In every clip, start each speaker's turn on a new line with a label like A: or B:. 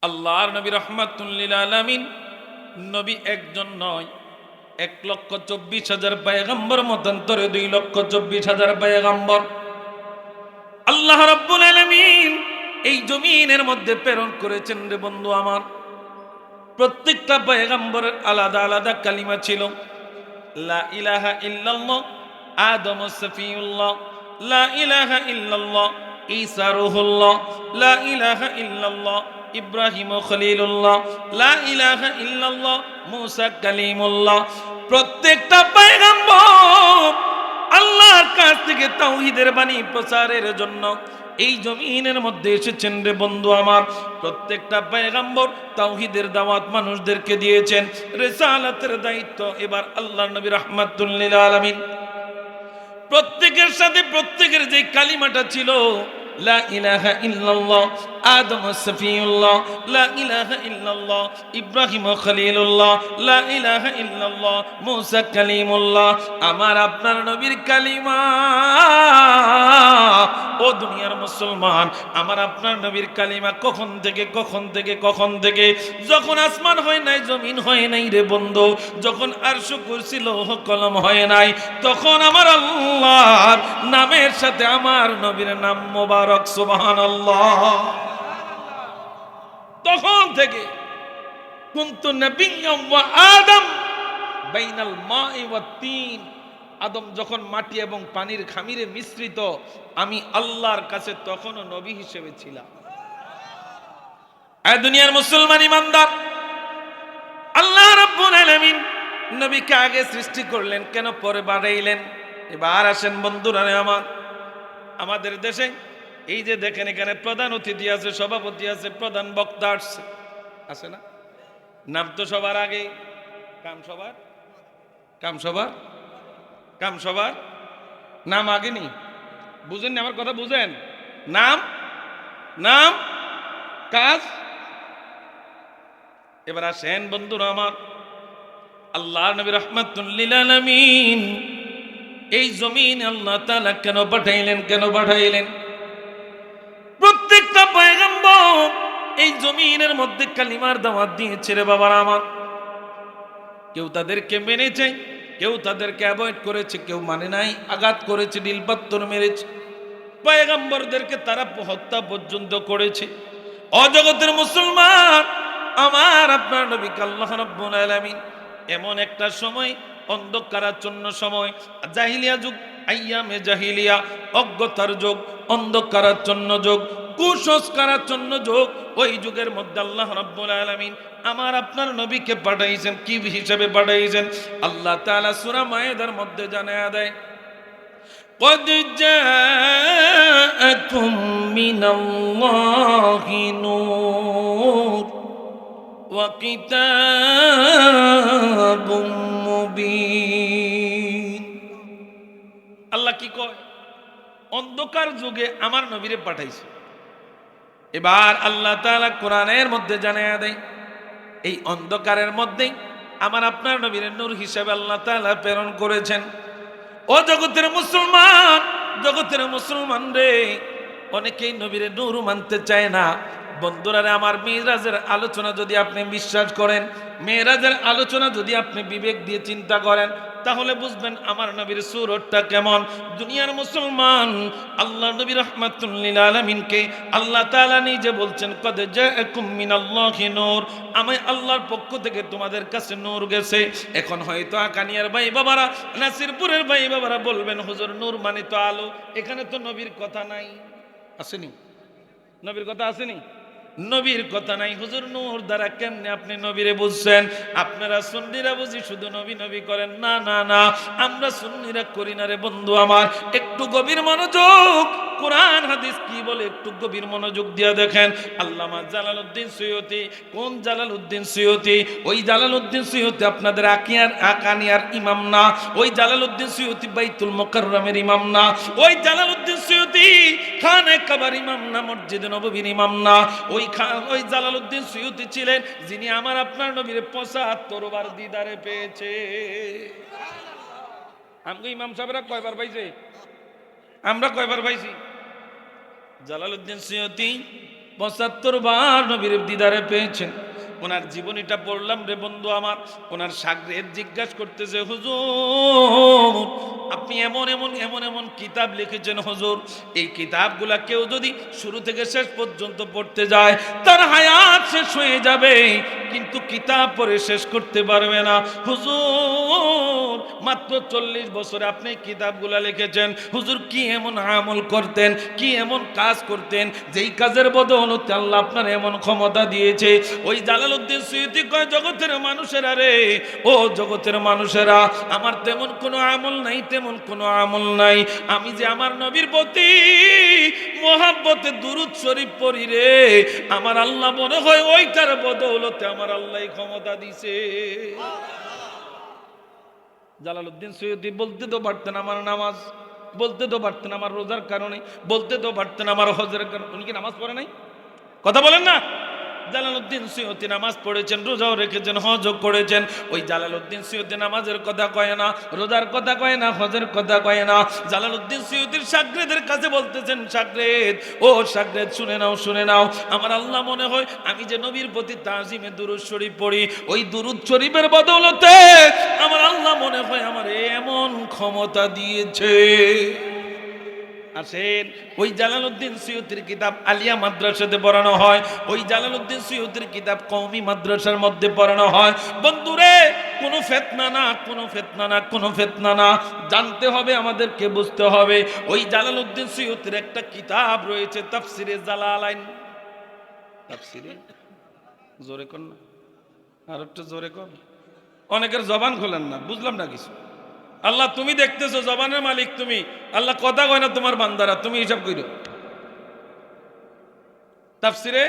A: আল্লাহর নবী রাহমাতুল লিল আলামিন নবী একজন নয়, 1,24,000 পয়গম্বর মতান্তরে 2,24,000 পয়গম্বর আল্লাহ রাব্বুল আলামিন এই জমিনের মধ্যে প্রেরণ করেছেন। রে বন্ধু আমার, প্রত্যেকটা পয়গম্বরের আলাদা আলাদা কালিমা ছিল। লা ইলাহা ইল্লাল্লাহ আদম সফিউল্লাহ, লা ইলাহা ইল্লাল্লাহ ঈসা রূহুল্লাহ, লা ইলাহা ইল্লাল্লাহ ইব্রাহিম খলিলুল্লাহ, লা ইলাহা ইল্লাল্লাহ মুসা কালিমুল্লাহ। প্রত্যেকটা পয়গম্বর আল্লাহর কাছ থেকে তাওহীদের বাণী প্রচারের জন্য এই জমিনের মধ্যে এসেছেন। রে বন্ধু আমার, প্রত্যেকটা পয়গম্বর তাওহীদের দাওয়াত মানুষদেরকে দিয়েছেন। রিসালাতের দায়িত্ব এবার আল্লাহর নবী রাহমাতুল লিল আলামিন। প্রত্যেকের সাথে প্রত্যেকের যে কালিমাটা ছিল, লা ইলাহা ইল্লাল্লাহ আদম সফিউল্লাহ, লা ইলাহা ইল্লাল্লাহ ইব্রাহিম খলিলুল্লাহ, লা ইলাহা ইল্লাল্লাহ মুসা কালিমুল্লাহ। আমার আপনার নবীর কালিমা। ও দুনিয়ার মুসলমান, আমার আপনার নবীর কালিমা কখন থেকে যখন আসমান হয় নাই, জমিন হয় নাই রে বন্ধু, যখন আরশ কুরসি লৌহ কলম হয় নাই, তখন আমার আল্লাহর নামের সাথে আমার নবীর নাম মোবারক, সুবহানাল্লাহ। তখন থেকে কুনতু নাবিয়্যাম ওয়া আদম বাইনাল মাই ওয়াত তিন। আদম যখন মাটি এবং পানির খামিরে মিশ্রিত, আমি আল্লাহর কাছে তখনও নবী হিসেবে ছিলাম। এই দুনিয়ার মুসলমান ইমানদার, আল্লাহ রাব্বুল আলামিন নবীকে আগে সৃষ্টি করলেন কেন, পরে বাড়াইলেন? এবার আসেন বন্ধুরা আমার, আমাদের দেশে এই যে দেখেন এখানে প্রধান অতিথি আছে, সভাপতি আছে, প্রধান বক্তা আসছে, আছে না? নাম তো সবার আগে, কাম সবার নাম আগে নি, বুঝেন আমার কথা? বুঝেন? নাম কাজ। এবার আসেন বন্ধুরা আমার, আল্লাহ নবী রাহমাতুল লিল আলামিন এই জমিন আল্লাহ তাআলা কেন পাঠাইলেন? প্রত্যেকটা পয়গম্বর এই জমিনের মধ্যে কালিমার দাওয়াত দিয়েছে রে বাবারা আমার। কেউ তাদেরকে মেনেছে, কেউ তাদেরকে অ্যাভয়েড করেছে, কেউ মানে নাই, আঘাত করেছে, নীলপাত্তর মেরেছে, পয়গম্বরদেরকে তারা হত্যা পর্যন্ত করেছে। অজগতের মুসলমান, আমার আপনার নবীকে আল্লাহ রাব্বুল আলামিন এমন একটা সময়, অন্ধকারাচ্ছন্ন সময়, জাহিলিয়া যুগ, আইয়ামে জাহিলিয়া, অজ্ঞতার যুগ, অন্ধকারাচ্ছন্ন যুগ, কুসংস্কারাচ্ছন্ন যুগ, ওই যুগের মধ্যে আল্লাহ রাব্বুল আলামিন আমার আপনার নবীকে পাঠাইছেন। কি হিসেবে পাঠাইছেন? আল্লাহ তাআলা সূরা মায়েদার মধ্যে জানায়া দেয়, قد جاءكم من الله نور وكتاب مبين। আল্লাহ কি কয়? অন্ধকার যুগে আমার নবীরে পাঠাইছে। এবার আল্লাহ তাআলা কোরআনের মধ্যে জানায়া দেয়, এই অন্ধকারের মধ্যেই আমার আপনার নবীর নূর হিসেবে আল্লাহ তাআলা প্রেরণ করেছেন। ও জগতের মুসলমান রে, অনেকেই নবীর নূর মানতে চায় না। বন্ধুরা রে আমার, মেরাজের আলোচনা যদি আপনি বিশ্বাস করেন, মেরাজের আলোচনা যদি আপনি বিবেক দিয়ে চিন্তা করেন, তাহলে বুঝবেন আমার নবীর সুরতটা কেমন। দুনিয়ার মুসলমান, আল্লাহ নবী রাহমাতুল লিল আলামিনকে আল্লাহ তাআলা নিজে বলছেন, কদ জাআকুম মিনাল্লাহি নূর, আমি আল্লাহর পক্ষ থেকে তোমাদের কাছে নূর গেছে। এখন হয়তো আকানিয়ার ভাই বাবারা, নাসিরপুরের ভাই বাবারা বলবেন, হুজুর নূর মানে তো আলো, এখানে তো নবীর কথা নাই। আসেনি? নবীর কথা আসেনি? নবীর কথা নাই। হুজুর নূর দ্বারা কেমনে আপনি নবীরে বুঝছেন? আপনারা সুন্নিরা বুঝি শুধু নবী নবী করেন। না না না, আমরা সুন্নিরা করি না রে বন্ধু আমার। একটু গভীর মনোযোগ, কোরআন হাদিস কি বলে একটু গভীর মনোযোগ দিয়ে দেখেন। আল্লামা জালালউদ্দিন সুয়ুতি, কোন জালালউদ্দিন সুয়ুতি? ওই জালালউদ্দিন সুয়ুতি আপনাদের আকানিয়ার ইমাম না, ওই জালালউদ্দিন সুয়ুতি বাইতুল মুকাররমের ইমাম না, ওই জালালউদ্দিন সুয়ুতি খানে কাবার ইমাম না, মসজিদে নববীর ইমাম না। ওই জালালউদ্দিন সুয়ুতি ছিলেন যিনি আমার আপনার নবীর ৭৫ বার দিদারে পেয়েছে। আমগো ইমাম সাহেবরা কয়বার পাইছে? আমরা কয়বার পাইছি? জালালউদ্দিন সুয়ুতি 75 বার নবীর দিদারে পেয়েছেন। ওনার জীবনীটা পড়লাম রে বন্ধু আমার। ওনার শাগরেদ জিজ্ঞাসা করতেছে, হুজুর আপনি এমন এমন এমন এমন কিতাব লিখেছেন হুজুর, এই কিতাবগুলা কেউ যদি শুরু থেকে শেষ পর্যন্ত পড়তে যায় তার হায়াত শেষ হয়ে যাবে, কিন্তু কিতাব পড়ে শেষ করতে পারবে না। হুজুর মাত্র 40 বছরে আপনি কিতাবগুলা লিখেছেন, হুজুর কি এমন আমল করতেন, কি এমন কাজ করতেন যেই কাজের বদৌলতে আল্লাহ আপনার এমন ক্ষমতা দিয়েছে? ওই জালালউদ্দিন সুয়ুতী কয়, জগতের মানুষেরা রে, ও জগতের মানুষেরা, আমার তেমন কোনো আমল নাই, তেমন কোনো আমল নাই। আমি যে আমার নবীর প্রতি মোহাব্বতে দুরূদ শরীফ পড়ি রে, আমার আল্লাহ মনে হয় ওইটার বদৌলতে আমার আল্লাহ ক্ষমতা দিছে। জালালউদ্দিন সুয়ুতী বলতে তো পারতেন আমার নামাজ, বলতে তো পারতেন আমার রোজার কারণে, বলতে তো পারতেন আমার হজের কারণে। উনি কি নামাজ পড়ে নাই? কথা বলেন না। জালালউদ্দিন সুয়ুতী নামাজ পড়েছেন, রোজাও রেখেছেন, হজও করেছেন। ওই জালালউদ্দিন সুয়ুতী নামাজের কথা কয় না, রোজার কথা কয় না, হজের কথা কয় না। জালালউদ্দিন সুয়ুতীর শাগরেদের কাছে বলতেছেন, শাগরেদ, ও শাগরেদ শুনে নাও, শুনে নাও, আমার আল্লাহ মনে হয় আমি যে নবীর প্রতি তাজিমে দুরূদ শরীফ পড়ি, ওই দুরূদ শরীফের বদৌলতে আমার আল্লাহ মনে হয় আমার এমন ক্ষমতা দিয়েছে। আসেন, ওই জালালউদ্দিন সুয়ুতীর কিতাব আলিয়া মাদ্রাসাতে পড়ানো হয়, ওই জালালউদ্দিন সুয়ুতীর কিতাব কওমি মাদ্রাসার মধ্যে পড়ানো হয়। বন্ধুরে, কোনো ফিতনা না, কোনো ফিতনা না, কোনো ফিতনা না, জানতে হবে, আমাদেরকে বুঝতে হবে। ওই জালালউদ্দিন সুয়ুতীর একটা কিতাব রয়েছে, তাফসিরে জালালাইন। তাফসিরে জোরে কোন না, আর একটু জোরে কোন। অনেকের জবান খোলেন না, বুঝলাম না কিছু। আল্লাহ তুমি দেখতেছো, জবানের মালিক তুমি, আল্লাহ কথা কয় না তোমার বান্দারা, তুমি হিসাব কইরো। তাফসিরে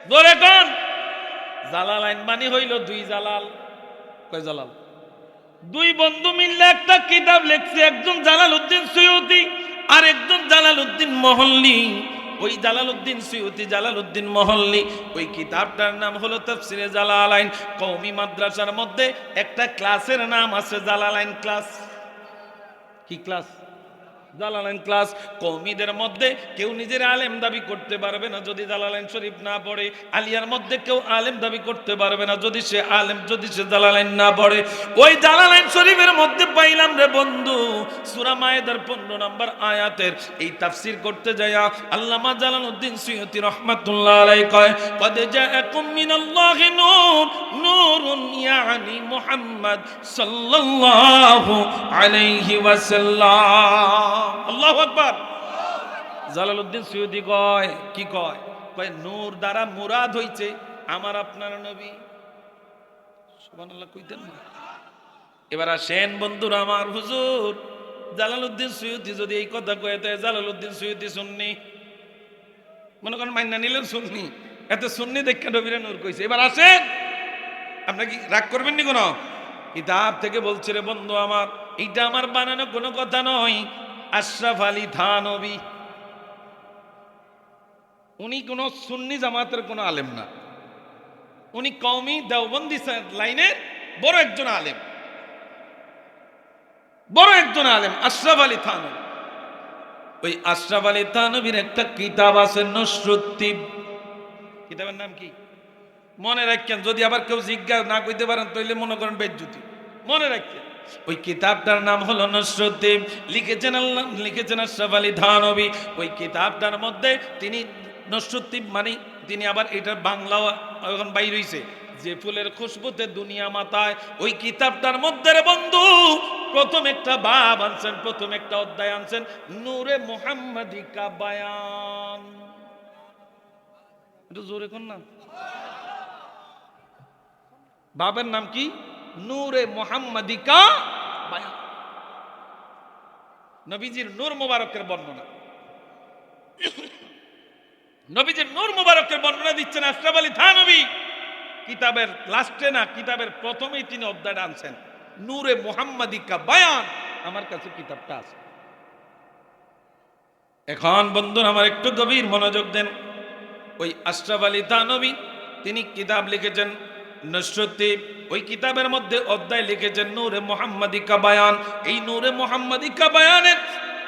A: জোরে কোন। জালালাইন মানে হইল দুই জালাল। কয় জালাল? দুই বন্ধু মিললে একটা কিতাব লিখছে, একজন জালালউদ্দিন সুয়ুতী আর একজন জালালউদ্দিন মহল্লি। ওই জালালউদ্দিন সুয়ুতী, জালালউদ্দিন মহল্লি, ওই কিতাবটার নাম হলো তাফসিরে জালালাইন। কওমি মাদ্রাসার মধ্যে একটা ক্লাসের নাম আছে জালালাইন ক্লাস। কি ক্লাস? জালালাইন ক্লাস। কওমিদের মধ্যে কেউ নিজের আলেম দাবি করতে পারবে না যদি জালালাইন শরীফ না পড়ে। আলিয়ার মধ্যে কেউ আলেম দাবি করতে পারবে না যদি সে আলেম, যদি সে জালালাইন না পড়ে। ওই জালালাইন শরীফের মধ্যে পাইলাম রে বন্ধু, সূরা মায়েদার 15 নম্বর আয়াতের এই তাফসীর করতে যায়া আল্লামা জালালউদ্দিন সুয়ুতী রাহমাতুল্লাহ আলাইহি কয়, কদ জাআকুম মিনাল্লাহি নূর, নূরুন ইয়ানি মুহাম্মদ সাল্লাল্লাহু আলাইহি ওয়াসাল্লাম। আল্লাহু আকবার। জালালউদ্দিন সুয়ুতী কয়, কি কয়? কয় নূর দ্বারা মুরাদ হইছে আমার আপনার নবী। সুবহানাল্লাহ কইতেন না? এবার আসেন বন্ধুরা আমার, হুজুর জালালউদ্দিন সুয়ুতী যদি এই কথা কয়ে দেয়, জালালউদ্দিন সুয়ুতী সুন্নি, মনে করেন মাইনা নিলেন সুন্নি, এত সুন্নি দেখে নবীরে নূর কইছে। এবার আসেন, আপনার কি রাগ করবেন নি? কোনো কিতাব থেকে বলছে রে বন্ধু আমার, এইটা আমার বানানো কোনো কথা নয়। আশরাফ আলী থানভী, উনি কোন সুন্নি জামাতের কোন আলেম না, উনি কওমি দেওবন্দি লাইনের বড় একজন আলেম, বড় একজন আলেম আশরাফ আলী থানভী। ওই আশরাফ আলী থানভীর একটা কিতাব আছে নসরুদ্দিন। কিতাবের নাম কি? মনে রাখেন, যদি আবার কেউ জিজ্ঞাসা না করতে পারেন তাহলে মনে করেন বেজ্জুতি, মনে রাখেন। ওই কিতাবটার নাম হলো নসরুদ্দিন, লিখেছেন আল্লাহ, লিখেছেন আশরাফ আলী থানভী। ওই কিতাবটার মধ্যে তিনি নসরুদ্দিন মানে তিনি আবার এটার বাংলাও এখন বাইর হইছে, যে ফুলের খুশবুতে দুনিয়া মাতায়। ওই কিতাবটার মধ্যে রে বন্ধু প্রথম একটা বাব আনছেন, প্রথম একটা অধ্যায় আনছেন, নূরে মুহাম্মাদি কা বায়ান। একটু জোরে কোন না। বাবের নাম কি? নূরে মুহাম্মাদি কা বায়ান। নবীজির নূর মুবারকের বর্ণনা, নবীজির নূর মুবারকের বর্ণনা দিচ্ছেন আশরাফ আলী থানভী। কিতাবের লাস্টে না, কিতাবের প্রথমেই তিনি অধ্যায়টা আনছেন, নূরে মুহাম্মাদি কা বায়ান। আমার কাছে কিতাবটা আছে। এখন বন্ধুরা আমার একটু গভীর মনোযোগ দেন। ওই আশরাফ আলী থানভী তিনি কিতাব লিখেছেন নসরুদ্দিন। ওই কিতাবের মধ্যে অধ্যায় লিখেছেন নূরে মুহাম্মাদি কা বায়ান। এই নূরে মুহাম্মাদি কা বায়ানের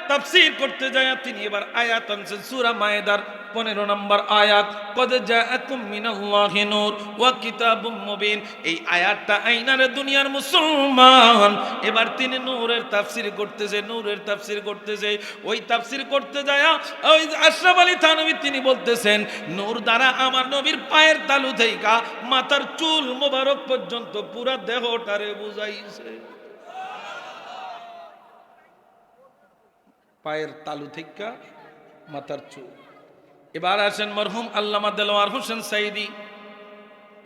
A: তাফসীর করতে যায় তিনি এবার আয়াত আনছেন সূরা মায়েদার 15 নম্বর আয়াত, কদ জাআকুম মিনাল্লাহি নূর ওয়া কিতাবুম মুবিন। এই আয়াতটা আইনারে দুনিয়ার মুসলমান। এবার তিনি নূরের তাফসীর করতেছে, নূরের তাফসীর করতেছে। ওই তাফসীর করতে যায় ওই আশরাফ আলী থানভী তিনি বলতেছেন, নূর দ্বারা আমার নবীর পায়ের তালু থেকে মাথার চুল মোবারক পর্যন্ত পুরা দেহটারে বুঝাইছে। পায়ের তালু থেকে মাথার চুল। এবার আসেন মরহুম আল্লামা দেলোয়ার হোসেন সাইদি,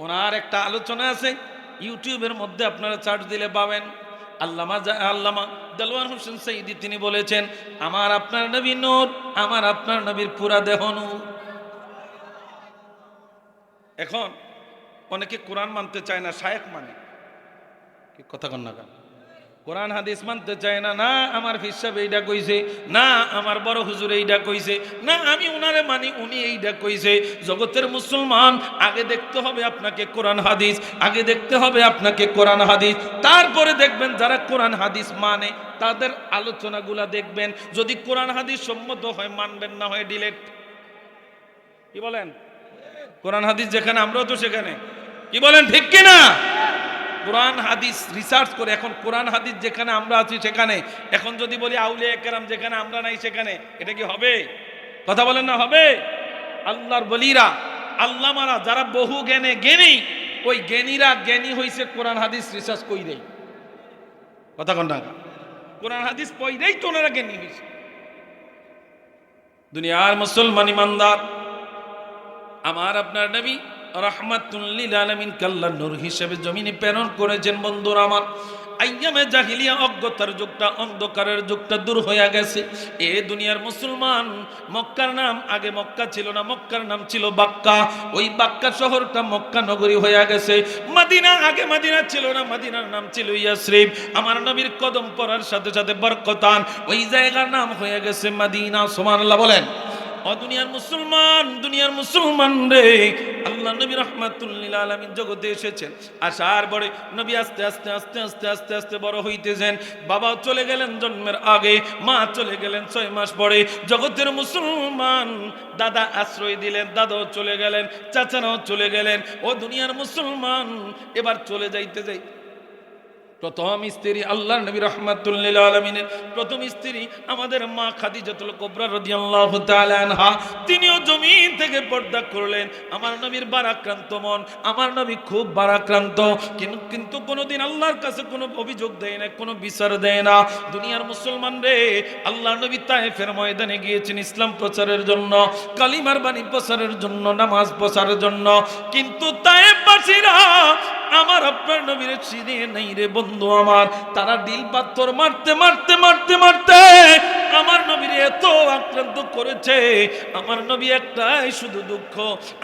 A: ওনার একটা আলোচনা আছে ইউটিউবের মধ্যে, আপনারা সার্চ দিলে পাবেন। আল্লামা দেলোয়ার হোসেন সাইদি তিনি বলেছেন, আমার আপনার নবী নূর, আমার আপনার নবীর পুরা দেহ নূর। এখন অনেকে কোরআন মানতে চায় না, শায়েখ মানে কি কথা কন না, কোরআন হাদিস মানতে চায় না। না আমার পীর সাহেব এইটা কইছে, না আমার বড় হুজুর এইটা কইছে, না আমি উনারে মানি উনি এইটা কইছে। জগতের মুসলমান, আগে দেখতে হবে আপনাকে কোরআন হাদিস, আগে দেখতে হবে আপনাকে কোরআন হাদিস, তারপরে দেখবেন যারা কোরআন হাদিস মানে তাদের আলোচনাগুলা দেখবেন। যদি কোরআন হাদিস সম্মত হয় মানবেন, না হয় ডিলেট। কি বলেন? কোরআন হাদিস যেখানে, আমরাও তো সেখানে। কি বলেন, ঠিক কিনা? কোরআন হাদিস রিসার্চ করে, এখন কোরআন হাদিস যেখানে আমরা আছি সেখানে, এখন যদি বলি আউলিয়া কেরাম যেখানে আমরা নাই সেখানে, এটা কি হবে? কথা বলেন না, হবে? আল্লাহর বলিরা, আল্লামারা যারা বহু জ্ঞানে জ্ঞানী, ওই জ্ঞানীরা জ্ঞানী হইছে কোরআন হাদিস রিসার্চ কইরেই। কথা কন না, কোরআন হাদিস পড়েই তো ওনারা জ্ঞানী হইছে। দুনিয়ার মুসলমান ইমানদার, আমার আপনার নবী রাহমাতুল লিল আলামিন কাল্লার নূর হিসেবে জমিনে প্রেরণ করেছেন। বন্ধুরা আমার, আইয়ামে জাহিলিয়া অজ্ঞতার যুগটা, অন্ধকারের যুগটা দূর হয়ে গেছে। এ দুনিয়ার মুসলমান, মক্কার নাম আগে মক্কা ছিল না, মক্কার নাম ছিল বাক্কা। ওই বাক্কা শহরটা মক্কা নগরী হয়ে গেছে। মদিনা আগে মদিনা ছিল না, মদিনার নাম ছিল ইয়াসরিব। আমার নবীর কদম পড়ার সাথে সাথে বরকতান, ওই জায়গার নাম হয়ে গেছে মদিনা। সুবহানাল্লাহ বলেন। ও দুনিয়ার মুসলমান, দুনিয়ার মুসলমান রে, আল্লাহ নবী রাহমাতুল লিল আলামিন জগতে এসেছেন। আসার পরে নবী আস্তে আস্তে আস্তে আস্তে আস্তে আস্তে বড় হইতেছেন। বাবা চলে গেলেন জন্মের আগে, মা চলে গেলেন 6 মাস পরে। জগতের মুসলমান, দাদা আশ্রয় দিলেন, দাদাও চলে গেলেন, চাচারাও চলে গেলেন। ও দুনিয়ার মুসলমান, এবার চলে যাইতে যাই প্রথম স্ত্রী আল্লাহর নবী রাহমাতুল লিল আলামিনের প্রথম স্ত্রী আমাদের মা খাদিজাতুল কুবরা রাদিয়াল্লাহু তাআলা আনহা, তিনিও জমিন থেকে পর্দা করলেন। আমার নবীর বারাক্রান্ত মন, আমার নবী খুব বারাক্রান্ত, কিন্তু কোনোদিন আল্লাহর কাছে কোনো অভিযোগ দেয় না, কোনো বিচার দেয় না। দুনিয়ার মুসলমান রে, আল্লাহর নবী তায়েফের ময়দানে গিয়েছেন ইসলাম প্রচারের জন্য, কালিমার বাণী প্রচারের জন্য, নামাজ প্রচারের জন্য। কিন্তু তায়েফবাসীরা আমার আপনার নবীর চিনে নাই রে বন্ধু আমার। তারা ডিল পাথর মারতে মারতে মারতে মারতে আমার নবীর এত আক্রান্ত করেছে। আমার নবী একটাই শুধু দুঃখ,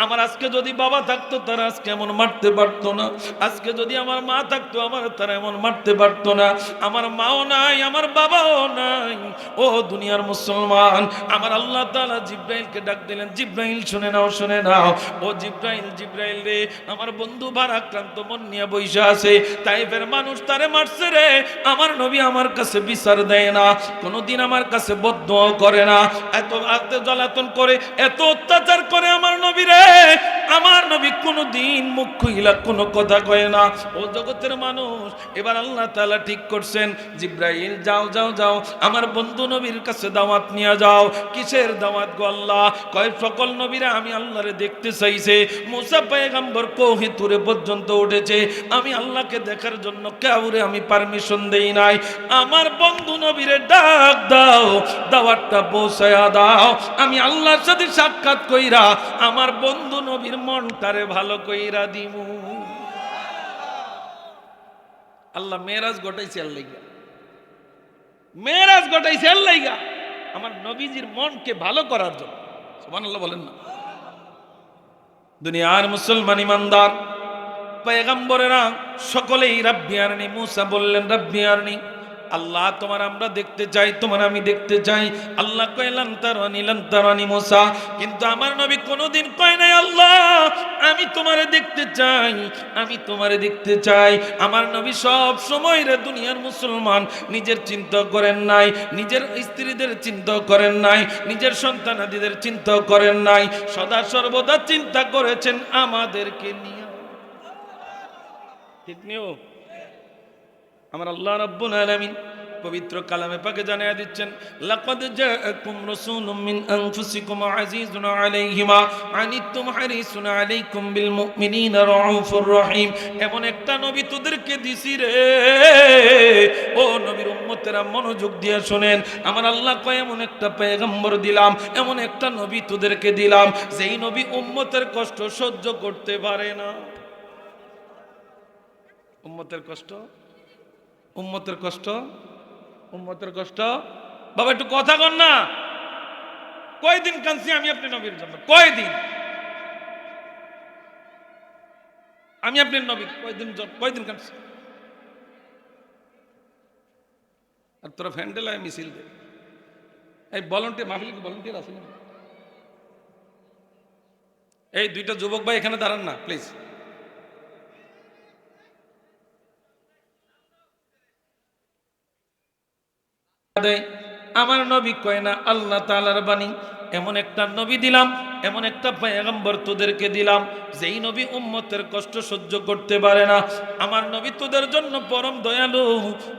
A: আমার আজকে যদি বাবা থাকতো তারা আজকে এমন মারতে পারতো না, আজকে যদি আমার মা থাকতো আমার তারা এমন মারতে পারতো না। আমার মাও নাই, আমার বাবাও নাই। ও দুনিয়ার মুসলমান, আমার আল্লাহ তাআলা জিব্রাইলকে ডাক দিলেন, জিব্রাইল শুনে নাও, শুনে নাও। ও জিব্রাইল, জিব্রাইল রে, আমার বন্ধু ভারাক্রান্ত মন নিয়ে বইসা আছে, তাইফের মানুষ তারে মারছে রে। আমার নবী আমার কাছে বিচার দেয় না, কোনোদিন আমার কাছে বদদোয়া করে না, এত জ্বালাতন করে, এত অত্যাচার করে আমার নবী রে। আমার নবী কোনোদিন মুখ খুইলা কোনো কথা কয় না। ও জগতের মানুষ, এবার আল্লাহ তাআলা ঠিক করছেন, জিব্রাইল যাও যাও যাও, আমার বন্ধু নবীর কাছে দাওয়াত নিয়ে যাও। কিসের দাওয়াত গো আল্লাহ? কয় সকল নবীরা আমি আল্লাহরে দেখতে চাইছে। মুসা পয়গম্বর কোহে তুরে পর্যন্ত উঠেছে, আমি আল্লাহকে দেখার জন্য কাউরে আমি পারমিশন দেই নাই। আমার বন্ধু নবীরে ডাক দাও, দাওয়াতটা পৌঁছায়া দাও, আমি আল্লাহর সাথে সাক্ষাৎ কইরা আমার বন্ধু নবীর মনটারে ভালো কইরা দিমু। আল্লাহ মেরাজ ঘটাইছে আল্লাহ, মেরাজ ঘটাইছে আল্লাহ আমার নবীজির মনকে ভালো করার জন্য। সুবহানাল্লাহ বলেন না। দুনিয়ার মুসলমান ইমানদার, পয়গম্বরেরা সকলেই রাব্বি আরনি, মুসা বললেন রাব্বি আরনি, আল্লাহ তোমার আমরা দেখতে চাই, তোমার আমি দেখতে চাই। আল্লাহ কয় লান তারানি মুসা, কিন্তু আমার নবী কোনোদিন কয় নাই আল্লাহ আমি তোমারে দেখতে চাই, আমি তোমারে দেখতে চাই। আমার নবী সব সময় রে দুনিয়ার মুসলমান নিজের চিন্তা করেন নাই, নিজের স্ত্রীদের চিন্তা করেন নাই, নিজের সন্তানাদিদের চিন্তা করেন নাই, সদা সর্বদা চিন্তা করেছেন আমাদেরকে নিয়ে। ঠিক নিও আমার আল্লাহ রাব্বুল আলামিন পবিত্র কালামে পাকে জানায়া দিচ্ছেন, লাকাদ জাআকুম রাসূলুম মিন আনফুসিকুম আজিজুন আলাইহি মা আনিতুম হারিসুন আলাইকুম বিল মুমিনিনা রাউফুর রহিম। এমন একটা নবী তোদেরকে দিছি রে, ও নবীর উম্মতেরা মনোযোগ দিয়ে শুনেন। আমার আল্লাহ কয় এমন একটা পয়গম্বর দিলাম, এমন একটা নবী তোদেরকে দিলাম, যেই নবী উম্মতের কষ্ট সহ্য করতে পারে না। উম্মতের কষ্ট, উম্মতের কষ্ট, উম্মতের কষ্ট। বাবা একটু কথা কন না, কয়দিন কাঁদছি আমি আপনি নবীর জন্য, কয়দিন আমি আপনার নবী কয়দিন কাঁদছি। আর তোরা ফ্যান্ডেলায় মিছিল দে, এই ভলান্টিয়ার মাহফিল কি ভলান্টিয়ার আছে না? এই দুইটা যুবক ভাই এখানে দাঁড়ান না প্লিজ। আমার নবী কয় না আল্লাহ তাআলার বাণী, এমন একটা নবী দিলাম, এমন একটা পয়গম্বর তোদেরকে দিলাম, যেই নবী উম্মতের কষ্ট সহ্য করতে পারে না। আমার নবী তোদের জন্য পরম দয়ালু।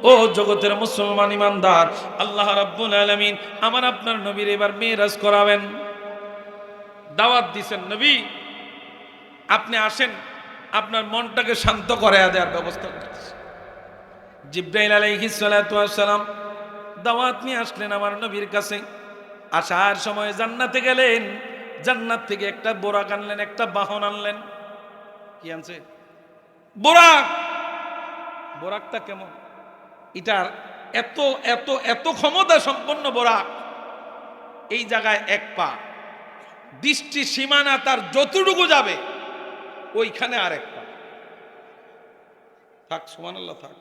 A: ও জগতের মুসলমান ইমানদার, আল্লাহ রাব্বুল আলামিন আমার আপনার নবীর এবার মেরাজ করাবেন। দাওয়াত দিছেন, নবী আপনি আসেন, আপনার মনটাকে শান্ত করে দেওয়ার ব্যবস্থা করতেছে। জিবরাইল আলাইহিস সালাতু ওয়াস সালাম দাওয়াত নিয়ে আসলেন আমার নবীর কাছে। আসার সময় জান্নাতে গেলেন, জান্নাত থেকে একটা বোরাক আনলেন, একটা বাহন আনলেন। কি আনছে? বোরাক। বোরাকটা কেমন? এটার এত এত এত ক্ষমতা সম্পন্ন বোরাক, এই জায়গায় এক পা, দৃষ্টি সীমানা তার যতটুকু যাবে ওইখানে আর এক পা। থাক সুবহানাল্লাহ, থাক,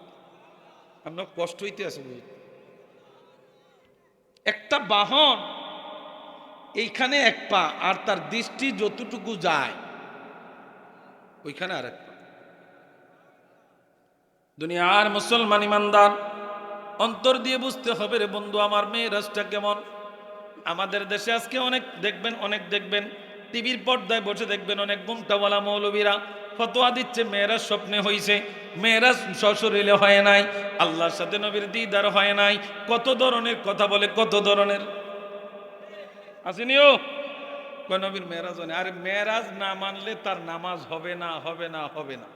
A: আমরা কষ্ট হইতে আছে বুঝি। একটা বাহন এইখানে এক পা, আর তার দৃষ্টি যতটুকু যায় ওইখানে আর এক পা। দুনিয়ার মুসলমান ইমানদার অন্তর দিয়ে বুঝতে হবে রে বন্ধু, আমার মেয়েরাজটা কেমন। আমাদের দেশে আজকে অনেক দেখবেন, অনেক দেখবেন টিভির পর্দায় বসে দেখবেন অনেক গুমটাওয়ালা মৌলবীরা ফতোয়া দিচ্ছে মেয়েরাজ স্বপ্নে হইছে, মেয়েরাজ সশরীরে হয় নাই, আল্লাহর সাথে নবীর দিদার হয় নাই। কত ধরনের কথা বলে, কত ধরনের আসেনিও কয় নবীর মেয়েরাজ হয় না। আরে মেয়েরাজ না মানলে তার নামাজ হবে না, হবে না, হবে না।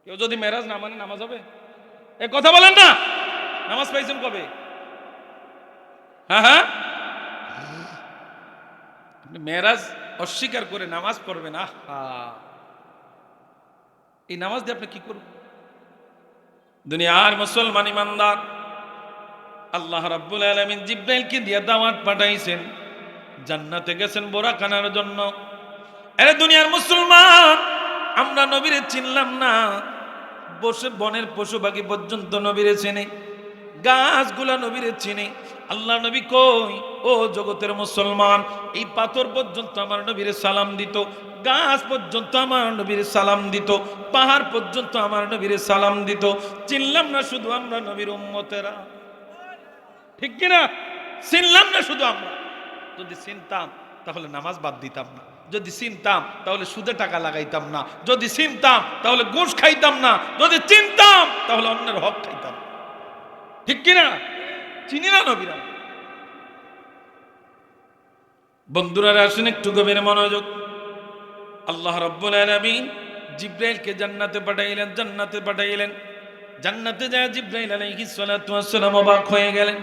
A: কেউ যদি মেয়েরাজ না মানে নামাজ হবে? এ কথা বলেন না। নামাজ পাইছেন কবে? হ্যাঁ হ্যাঁ, মেরাজ অস্বীকার করে নামাজ পড়বেন, এই নামাজ দিয়ে আপনি কি করবেন? দুনিয়ার মুসলমান ইমানদার, আল্লাহ রাব্বুল আলামিন জিবরাইলকে দিয়ে দাওয়াত পাঠাইছেন, জান্নাতে গেছেন বোরা কানার জন্য। আরে দুনিয়ার মুসলমান, আমরা নবীরে চিনলাম না, বসে বনের পশু পাখি পর্যন্ত নবীরে চেনে, গাছগুলা নবীরে চিনে। আল্লাহ নবী কই? ও জগতের মুসলমান, এই পাথর পর্যন্ত আমার নবীরে সালাম দিত, গাছ পর্যন্ত আমার নবীরে সালাম দিত, পাহাড় পর্যন্ত আমার নবীরে সালাম দিত। চিনলাম না শুধু আমরা নবীর উম্মতেরা, ঠিক কিনা? চিনলাম না শুধু আমরা। যদি চিনতাম তাহলে নামাজ বাদ দিতাম না, যদি চিনতাম তাহলে সুদে টাকা লাগাইতাম না, যদি চিনতাম তাহলে ঘুষ খাইতাম না, যদি চিনতাম তাহলে অন্যের হক খাইতাম, ঠিক কিনা? চিনি না নবীরা। বন্ধুরা আসেন একটু গভীর মনোযোগ। আল্লাহ রাব্বুল আলামিন জিবরাইলকে জান্নাতে পাঠাইলেন, জান্নাতে পাঠাইলেন। জান্নাতে যায় জিবরাইল আলাইহিস সালাতু ওয়াস সালাম অবাক হয়ে গেলেন।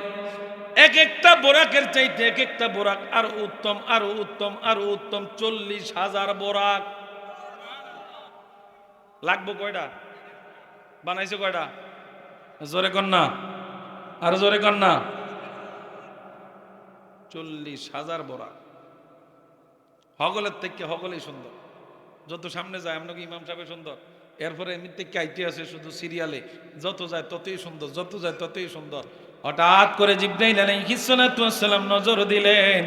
A: এক একটা বোরাকের চাইতে এক একটা বোরাক আরো উত্তম, আরো উত্তম, আরো উত্তম। 40,000 বোরাক লাগবো। কয়টা বানাইছে? কয়টা? জোরে কর না, আরো জোরে কর না। 40,000 বোরাক। হগলের থেকে হগলেই সুন্দর। যত সামনে যায় আপনাকে ইমাম সাহেব সুন্দর, এরপরে এমনিতে কাইতে আছে শুধু সিরিয়ালে, যত যায় ততই সুন্দর, যত যায় ততই সুন্দর। হঠাৎ করে জিবরাইল আলাইহিস সালাতু ওয়াস সালাম নজর দিলেন,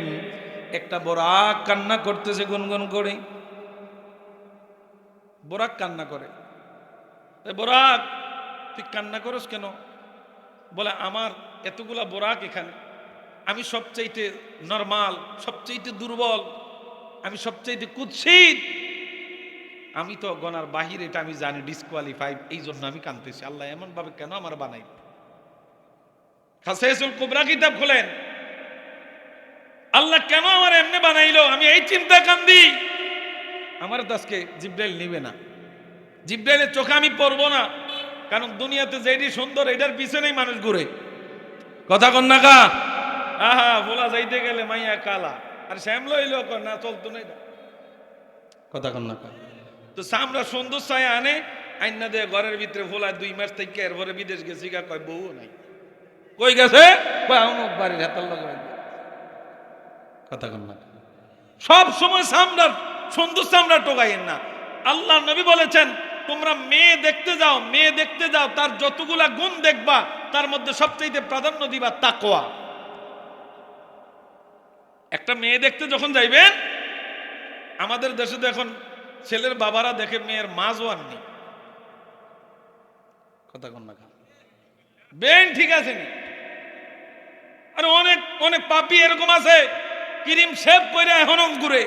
A: একটা বোরাক কান্না করতেছে গুনগুন করে। বোরাক কান্না করে। বোরাক, তুই কান্না করস কেন? বলে, আমার এতগুলা বোরাক এখানে, আমি সবচাইতে নরমাল, সবচাইতে দুর্বল, আমি সবচাইতে কুৎসিত, আমি তো গনার বাহির, এটা আমি জানি, ডিসকোয়ালিফাইড, এই জন্য আমি কাঁদতেছি। আল্লাহ এমন ভাবে কেন আমার বানাই? খাসাইসুল কুবরা কিতাব খোলেন, আল্লাহ কেন আমার এমনি বানাইলো, আমি এই চিন্তা কান্দি। আমার তো আজকে জিবরাইল নিবে না, জিবরাইলের চোখে আমি পড়বো না, কারণ দুনিয়াতে যেটি সুন্দর এটার পিছনেই মানুষ ঘুরে। কথা কন না কা? আহা, বলা যাইতে গেলে মাইয়া কালা, আর শ্যামল হইল না, চলতো না এটা। কথা কন না কা? তো সামরা সুন্দর ছায়া আনে, আইনা দিয়ে ঘরের ভিতরে ভোলা 2 মাস থেকে, এরপরে বিদেশ গেছি, কয় বউ নাই। কই গেছে? কয় অমুক বাড়ির হাতার লাগাই। কথা কন না? সব সময় সামরার সুন্দর সামরা টোকাইয়েন না। আল্লাহ নবী বলেছেন, তোমরা মেয়ে দেখতে যাও, মেয়ে দেখতে যাও, তার যতগুলা গুণ দেখবা, তার মধ্যে সবচেয়ে প্রাধান্য দিবা তাকওয়া। একটা মেয়ে দেখতে যখন যাইবেন, আমাদের দেশে তো এখন ছেলের বাবারা দেখে মেয়ের মাঝও আননি। কথা কন না? বেন ঠিক আছে নি? আর অনেক অনেক পাপি এরকম আছে, ক্রিম শেভ করে এখনো ঘুরে,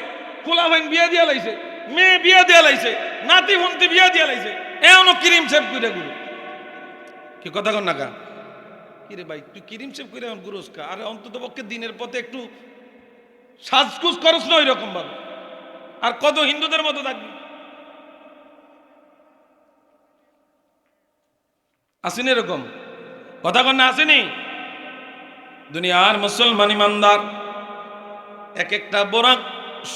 A: খোলা ভাইন বিয়া দিয়া লাইছে, মেয়ে বিয়া দিয়া লাইছে, নাতি ভন্তি বিয়া দিয়া লাইছে, এখনো ক্রিম শেভ করে ঘুরে। কি কথা কন না? কিরে ভাই, তুই ক্রিম শেভ করে এখন ঘুরোস কা? আরে অন্তত পক্ষে দিনের পথে একটু সাজকুজ করস না ওই রকম ভাবে। আর কত হিন্দুদের মতো থাকবি? আসেনি এরকম? কথা কন না? আসেনি? দুনিয়ার মুসলমান ইমানদার এক একটা বোরাক,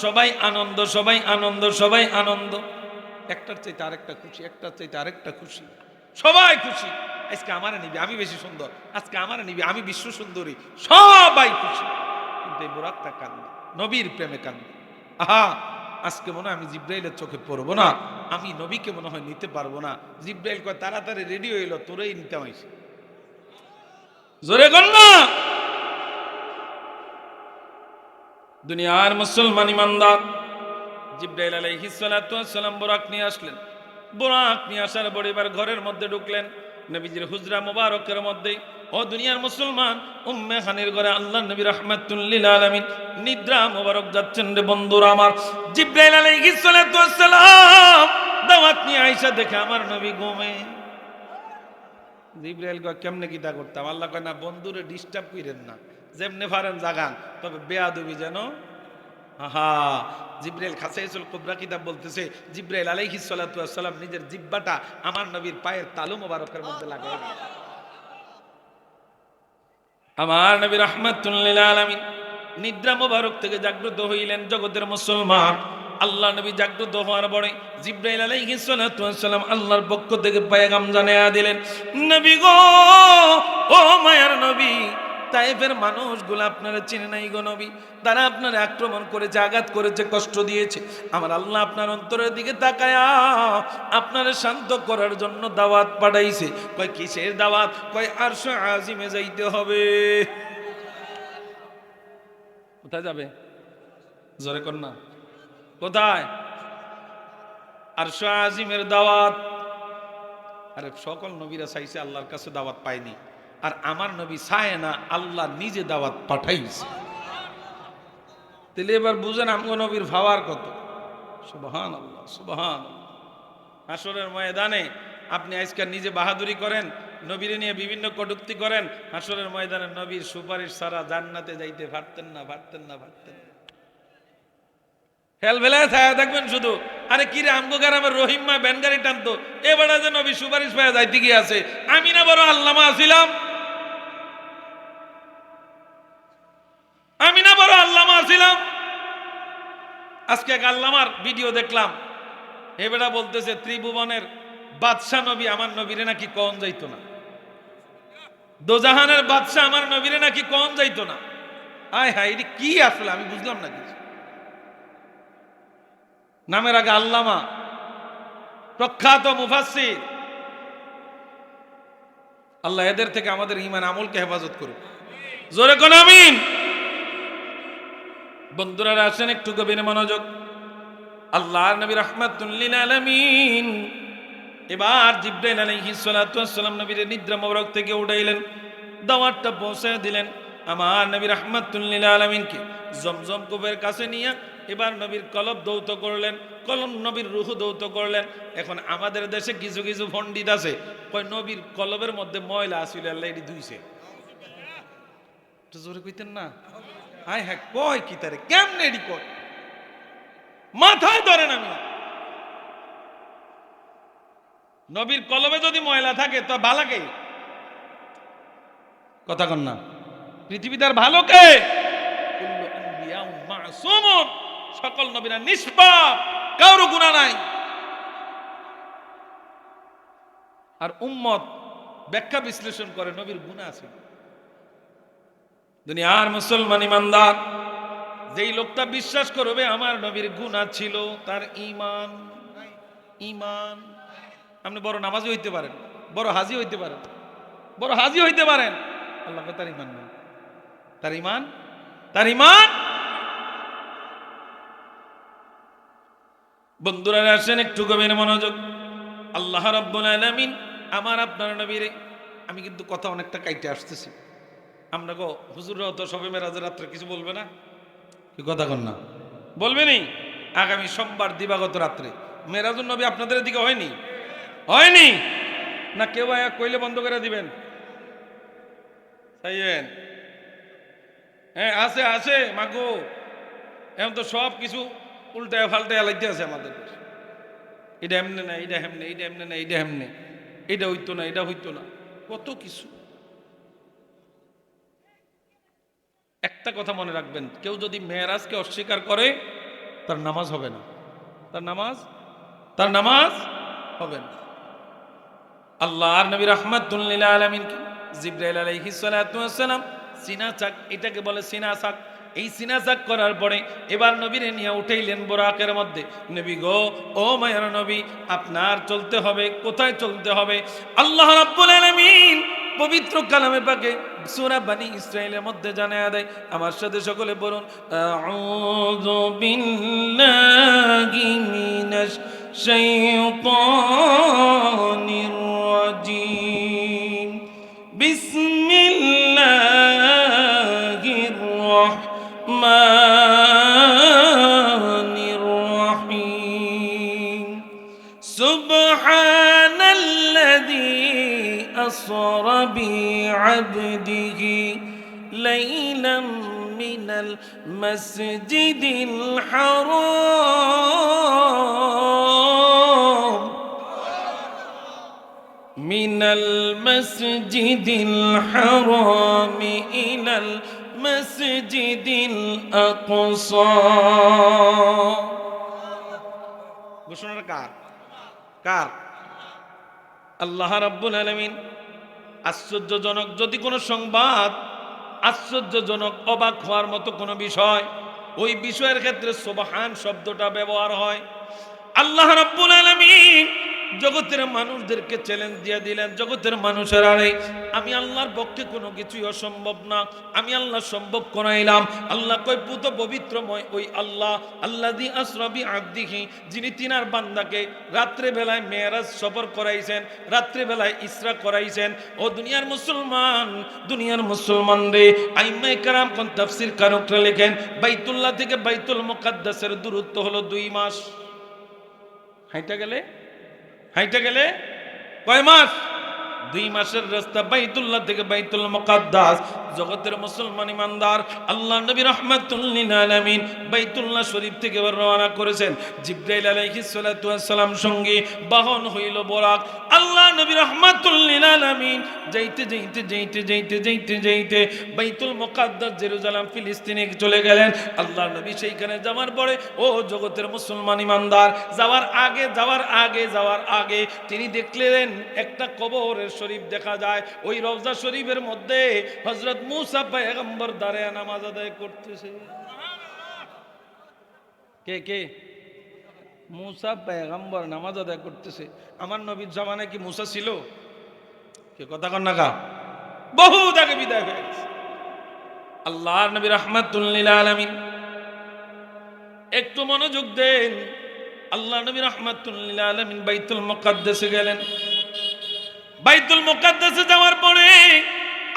A: সবাই আনন্দ, সবাই আনন্দ, সবাই আনন্দ, একটার চাইতে আরেকটা খুশি, একটার চাইতে আরেকটা খুশি, সবাই খুশি। আজকে আমারে নিবি, আমি বেশি সুন্দর, আজকে আমারে নিবি, আমি বিশ্ব সুন্দরী, সবাই খুশি। কিন্তু এই বোরাকটা কান্দে, নবীর প্রেমে কান্দে। আহা, আজকে মনে হয় আমি জিবরাইলের চোখে পড়বো না, আমি নবীকে মনে হয় নিতে পারবো না। জিবরাইল কয়, তাড়াতাড়ি রেডি হইল, তোরেই নিতে হয়েছে। জোরে কর না? দুনিয়ার মুসলমান ইমানদার, জিবরাইল আলাইহিস সালাতু ওয়াস সালাম বোরাক নিয়ে আসলেন। বোরাক নিয়ে আসার পর এবার ঘরের মধ্যে ঢুকলেন, নবীজির হুজরা মুবারকের মধ্যে। ও দুনিয়ার মুসলমান, উম্মে খানের ঘরে আল্লাহর নবী রাহমাতুল লিল আলামিন নিদ্রা মুবারক যাচ্ছেন রে বন্ধুরা আমার। জিবরাইল আলাইহিস সালাতু ওয়াস সালাম দাওয়াত নিয়ে আয়েশা দেখে আমার নবী ঘুমে। জিবরাইল কয়, কেমনে কিতা করতাম? আল্লাহ কয়, না, বন্ধুরে ডিস্টার্ব কইরেন না, যেমনে পারেন জাগান, তবে বেয়াদবি যেন। আহা, জিবরাইল খাসাইসুল কুবরা কিতাব বলতেছে, জিবরাইল আলাইহিস সালাতু ওয়াস সালাম নিজের জিহ্বাটা আমার নবীর পায়ের তালু মোবারকের মধ্যে লাগাই দিলেন। আমার নবী রাহমাতুল লিল আলামিন নিদ্রা মোবারক থেকে জাগ্রত হইলেন। জগতের মুসলমান, আল্লাহ নবী জাগ্রত হওয়ার পরে জিবরাইল আলাইহিস সালাতু ওয়াস সালাম আল্লাহর পক্ষ থেকে পয়গাম জানায়া দিলেন, নবী গো, ও মায়ার নবী, তায়েফের মানুষগুলো আপনারা চিনে নাই গো নবী, তারা আপনার আক্রমণ করেছে, আঘাত করেছে, কষ্ট দিয়েছে। আমার আল্লাহ আপনার অন্তরের দিকে তাকায়া আপনারে শান্ত করার জন্য দাওয়াত পাঠাইছে। কয়, কিসের দাওয়াত? কয়, আরশ আজিমে যাইতে হবে। কোথায় যাবে? জোরে কর না, কোথায়? আরশ আজিমের দাওয়াত। আরে সকল নবীরা চাইছে, আল্লাহর কাছে দাওয়াত পায়নি। আর আমার নবী চায় না, আল্লাহ নিজে দাওয়াত পাঠাইছে। তাহলে এবার বুঝেন আমগো নবীর ভাবার কত। সুবহানাল্লাহ, সুবহানাল্লাহ। হাসরের ময়দানে আপনি আজকাল নিজে বাহাদুরি করেন, নবীরে নিয়ে বিভিন্ন কটূক্তি করেন, হাসরের ময়দানে নবীর সুপারিশ ছাড়া জান্নাতে যাইতে পারতেন না, পারতেন না, পারতেন না। হেল বেলায় ছায়া দেখবেন শুধু। আরে কিরে, আমগো গ্রামের রহিমা ব্যানগাড়ি টানতো, এবারে যে নবী সুপারিশ পাওয়া যাইতে গিয়ে আছে, আমি না বড় আল্লামা আছিলাম, আমি না বড় আল্লামা আছিলাম। আজকে এক আল্লামার ভিডিও দেখলাম, এবারে বলতেছে ত্রিভুবনের বাদশাহ নবী আমার নবীরে নাকি কন যাইতো না, দোজাহানের বাদশাহ আমার নবীরে নাকি কন যাইতো না। আয় হায়, এটি কি আসলে আমি বুঝলাম না কিছু। নামের আগে আল্লামা, প্রখ্যাত মুফাসসির। আল্লাহ এদের থেকে আমাদের ঈমান আমলকে হেফাজত করুক। জোরে কোন আমিন। বন্ধুরা আসেন একটু গভীর মনোযোগ। আল্লাহর নবী রাহমাতুল লিল আলামিন এবার জিবরাইল আলাইহিস সালাতু ওয়াস সালাম নবীর নিদ্রা মোবারক থেকে উঠাইলেন, দাওয়াতটা পৌঁছে দিলেন। আমার নবী রাহমাতুল লিল আলামিনকে জমজম কূপের কাছে নিয়ে এবার নবীর কলব দৌত করলেন, কলম নবীর রূহ দৌত করলেন। এখন আমাদের দেশে কিছু কিছু পণ্ডিত আছে কয় নবীর কলবের মধ্যে ময়লা আছিল, আল্লাহ এটি ধুইছে। জোরে কইতেন না? হায় হ্যাঁ, কয় কি তারে, কেমনে এটি কয়, মাথায় ধরেন। আমি নবীর কলবে যদি ময়লা থাকে তো ভালোকে কথা কন না, পৃথিবীতে আর ভালো কে? সকল নবীরা নিষ্পাপ, কারো গুনাহ নাই। আর উম্মত ব্যাখ্যা বিশ্লেষণ করে নবীর গুনাহ আছে। দুনিয়ার মুসলমান ইমানদার যেই লোকটা বিশ্বাস করবে আমার নবীর গুনাহ ছিল, তার ঈমান ঈমান আপনি বড় নামাজি হইতে পারেন, বড় হাজি হইতে পারেন, বড় হাজি হইতে পারেন, আল্লাহ তার ঈমান নেই। তার ঈমান তার ঈমান। বন্ধুরা আসেন একটু গভীর মনোযোগ। আল্লাহ রাব্বুল আলামিন আমার আপনার নবীর, আমি কিন্তু কথা অনেকটা কাইটে আসতেছি। আমরা গো হুজুররাও তো সবে মেরাজের রাত্রে কিছু বলবে না, কি কথা কন না? বলবেনি? আগামী সোমবার দিবাগত রাত্রে মেরাজুন নবী আপনাদের দিকে হয়নি? হয়নি না? কেউ কইলে বন্ধ করে দিবেন। তাইয়েন হ্যাঁ, আছে আছে মাগো, এখন তো সব কিছু উল্টায় ফাল্টায় লাইতে আছে আমাদের। এটা এমনে না, এটা হেমনে, এটা এমনে না, এটা হেমনে, এটা হইতো না, এটা হইতো না, কত কিছু। একটা কথা মনে রাখবেন, কেউ যদি মেরাজকে অস্বীকার করে তার নামাজ হবে না, তার নামাজ হবে না। আল্লাহর নবী রাহমাতুল লিল আলামিন জিবরাইল আলাইহিস সালাতু ওয়াস সালাম সিনা চাক, এটাকে বলে সিনা চাক। এই সিনা চাক করার পরে এবার নবীরে নিয়ে উঠাইলেন বোরাকের মধ্যে। নবী গো, ও মায়ের নবী, আপনার চলতে হবে। কোথায় চলতে হবে? আল্লাহ রাব্বুল আলামিন পবিত্র কালামে পাকে সূরা বনী ইসরাঈলের মধ্যে জানায়া দেয়। আমার সাথে সকলে বলুন, আউযু বিল্লাহি মিনাশ শাইতানির রাজিম, বিসমিল্লাহির রাহমানির রাহিম, সুবহানাল্লাযী আসরা বি'আবদিহি লাইলাম মিনাল মাসজিদিল হারাম মিনাল মাসজিদিল হারাম ইলাল মাসজিদিল আকসা। ঘোষণাটা কার? কার? আল্লাহ রাব্বুল আলামিন। আশ্চর্যজনক যদি কোনো সংবাদ, আশ্চর্যজনক অবাক হওয়ার মতো কোনো বিষয়, ওই বিষয়ের ক্ষেত্রে সুবহান শব্দটা ব্যবহার হয়। আল্লাহ রাব্বুল আলামিন জগতের মানুষদেরকে চ্যালেঞ্জ দিয়ে দিলেন, জগতের মানুষেরা রে, আমি আল্লাহর পক্ষে কোনো কিছুই অসম্ভব না, আমি আল্লাহ সম্ভব করাইলাম। আল্লাহ কয় পুত পবিত্রময় ওই আল্লাহ, আল্লাযী আসরা বিআবদিহি, যিনি তিনার বান্দাকে রাত্রে বেলায় মেরাজ সফর করাইছেন, রাত্রে বেলায় ইসরা করাইছেন। ও দুনিয়ার মুসলমান, দুনিয়ার মুসলমান রে, আইম্মায়ে কেরাম কোন তাফসীর কারকরা লেখেন বাইতুল্লাহ থেকে বাইতুল মুকাদ্দাসের দূরত্ব হলো 2 মাস। হাইটা গেলে কয় মাস? 2 মাসের রাস্তা বাইতুল্লাহ থেকে বাইতুল মুকাদ্দাস। জগতের মুসলমান ইমানদার, আল্লাহ নবী রাহমাতুল লিল আলামিন বাইতুল্লাহ শরীফ থেকে রওনা করেছেন। জিবরাইল আলাইহিস সালাতু ওয়াস সালাম সঙ্গে বাহন হইল বোরাক। আল্লাহ নবী রাহমাতুল লিল আলামিন যাইতে বাইতুল মুকাদ্দাস জেরুজালেম ফিলিস্তিনে চলে গেলেন। আল্লাহ নবী সেইখানে যাওয়ার পরে, ও জগতের মুসলমান ইমানদার, যাওয়ার আগে তিনি দেখলেন একটা কবরের শরীফ দেখা যায়। ওই রওজা শরীফের মধ্যে হযরত মুসা পয়গম্বর দাঁড়ায় নামাজ আদায় করতেছে। কে কে মুসা পয়গম্বর নামাজ আদায় করতেছে। আমার নবীর জামানায় কি মুসা ছিল? কে কথা কন না কা? বহুত আগে বিদায় হয়ে গেছে। আল্লাহর নবী রাহমাতুল লিল আলামিন, একটু মনোযোগ দেন। আল্লাহ নবী রাহমাতুল লিল আলামিন বাইতুল মুকাদ্দাসে গেলেন। বাইতুল মুকাদ্দাসে যাওয়ার পরে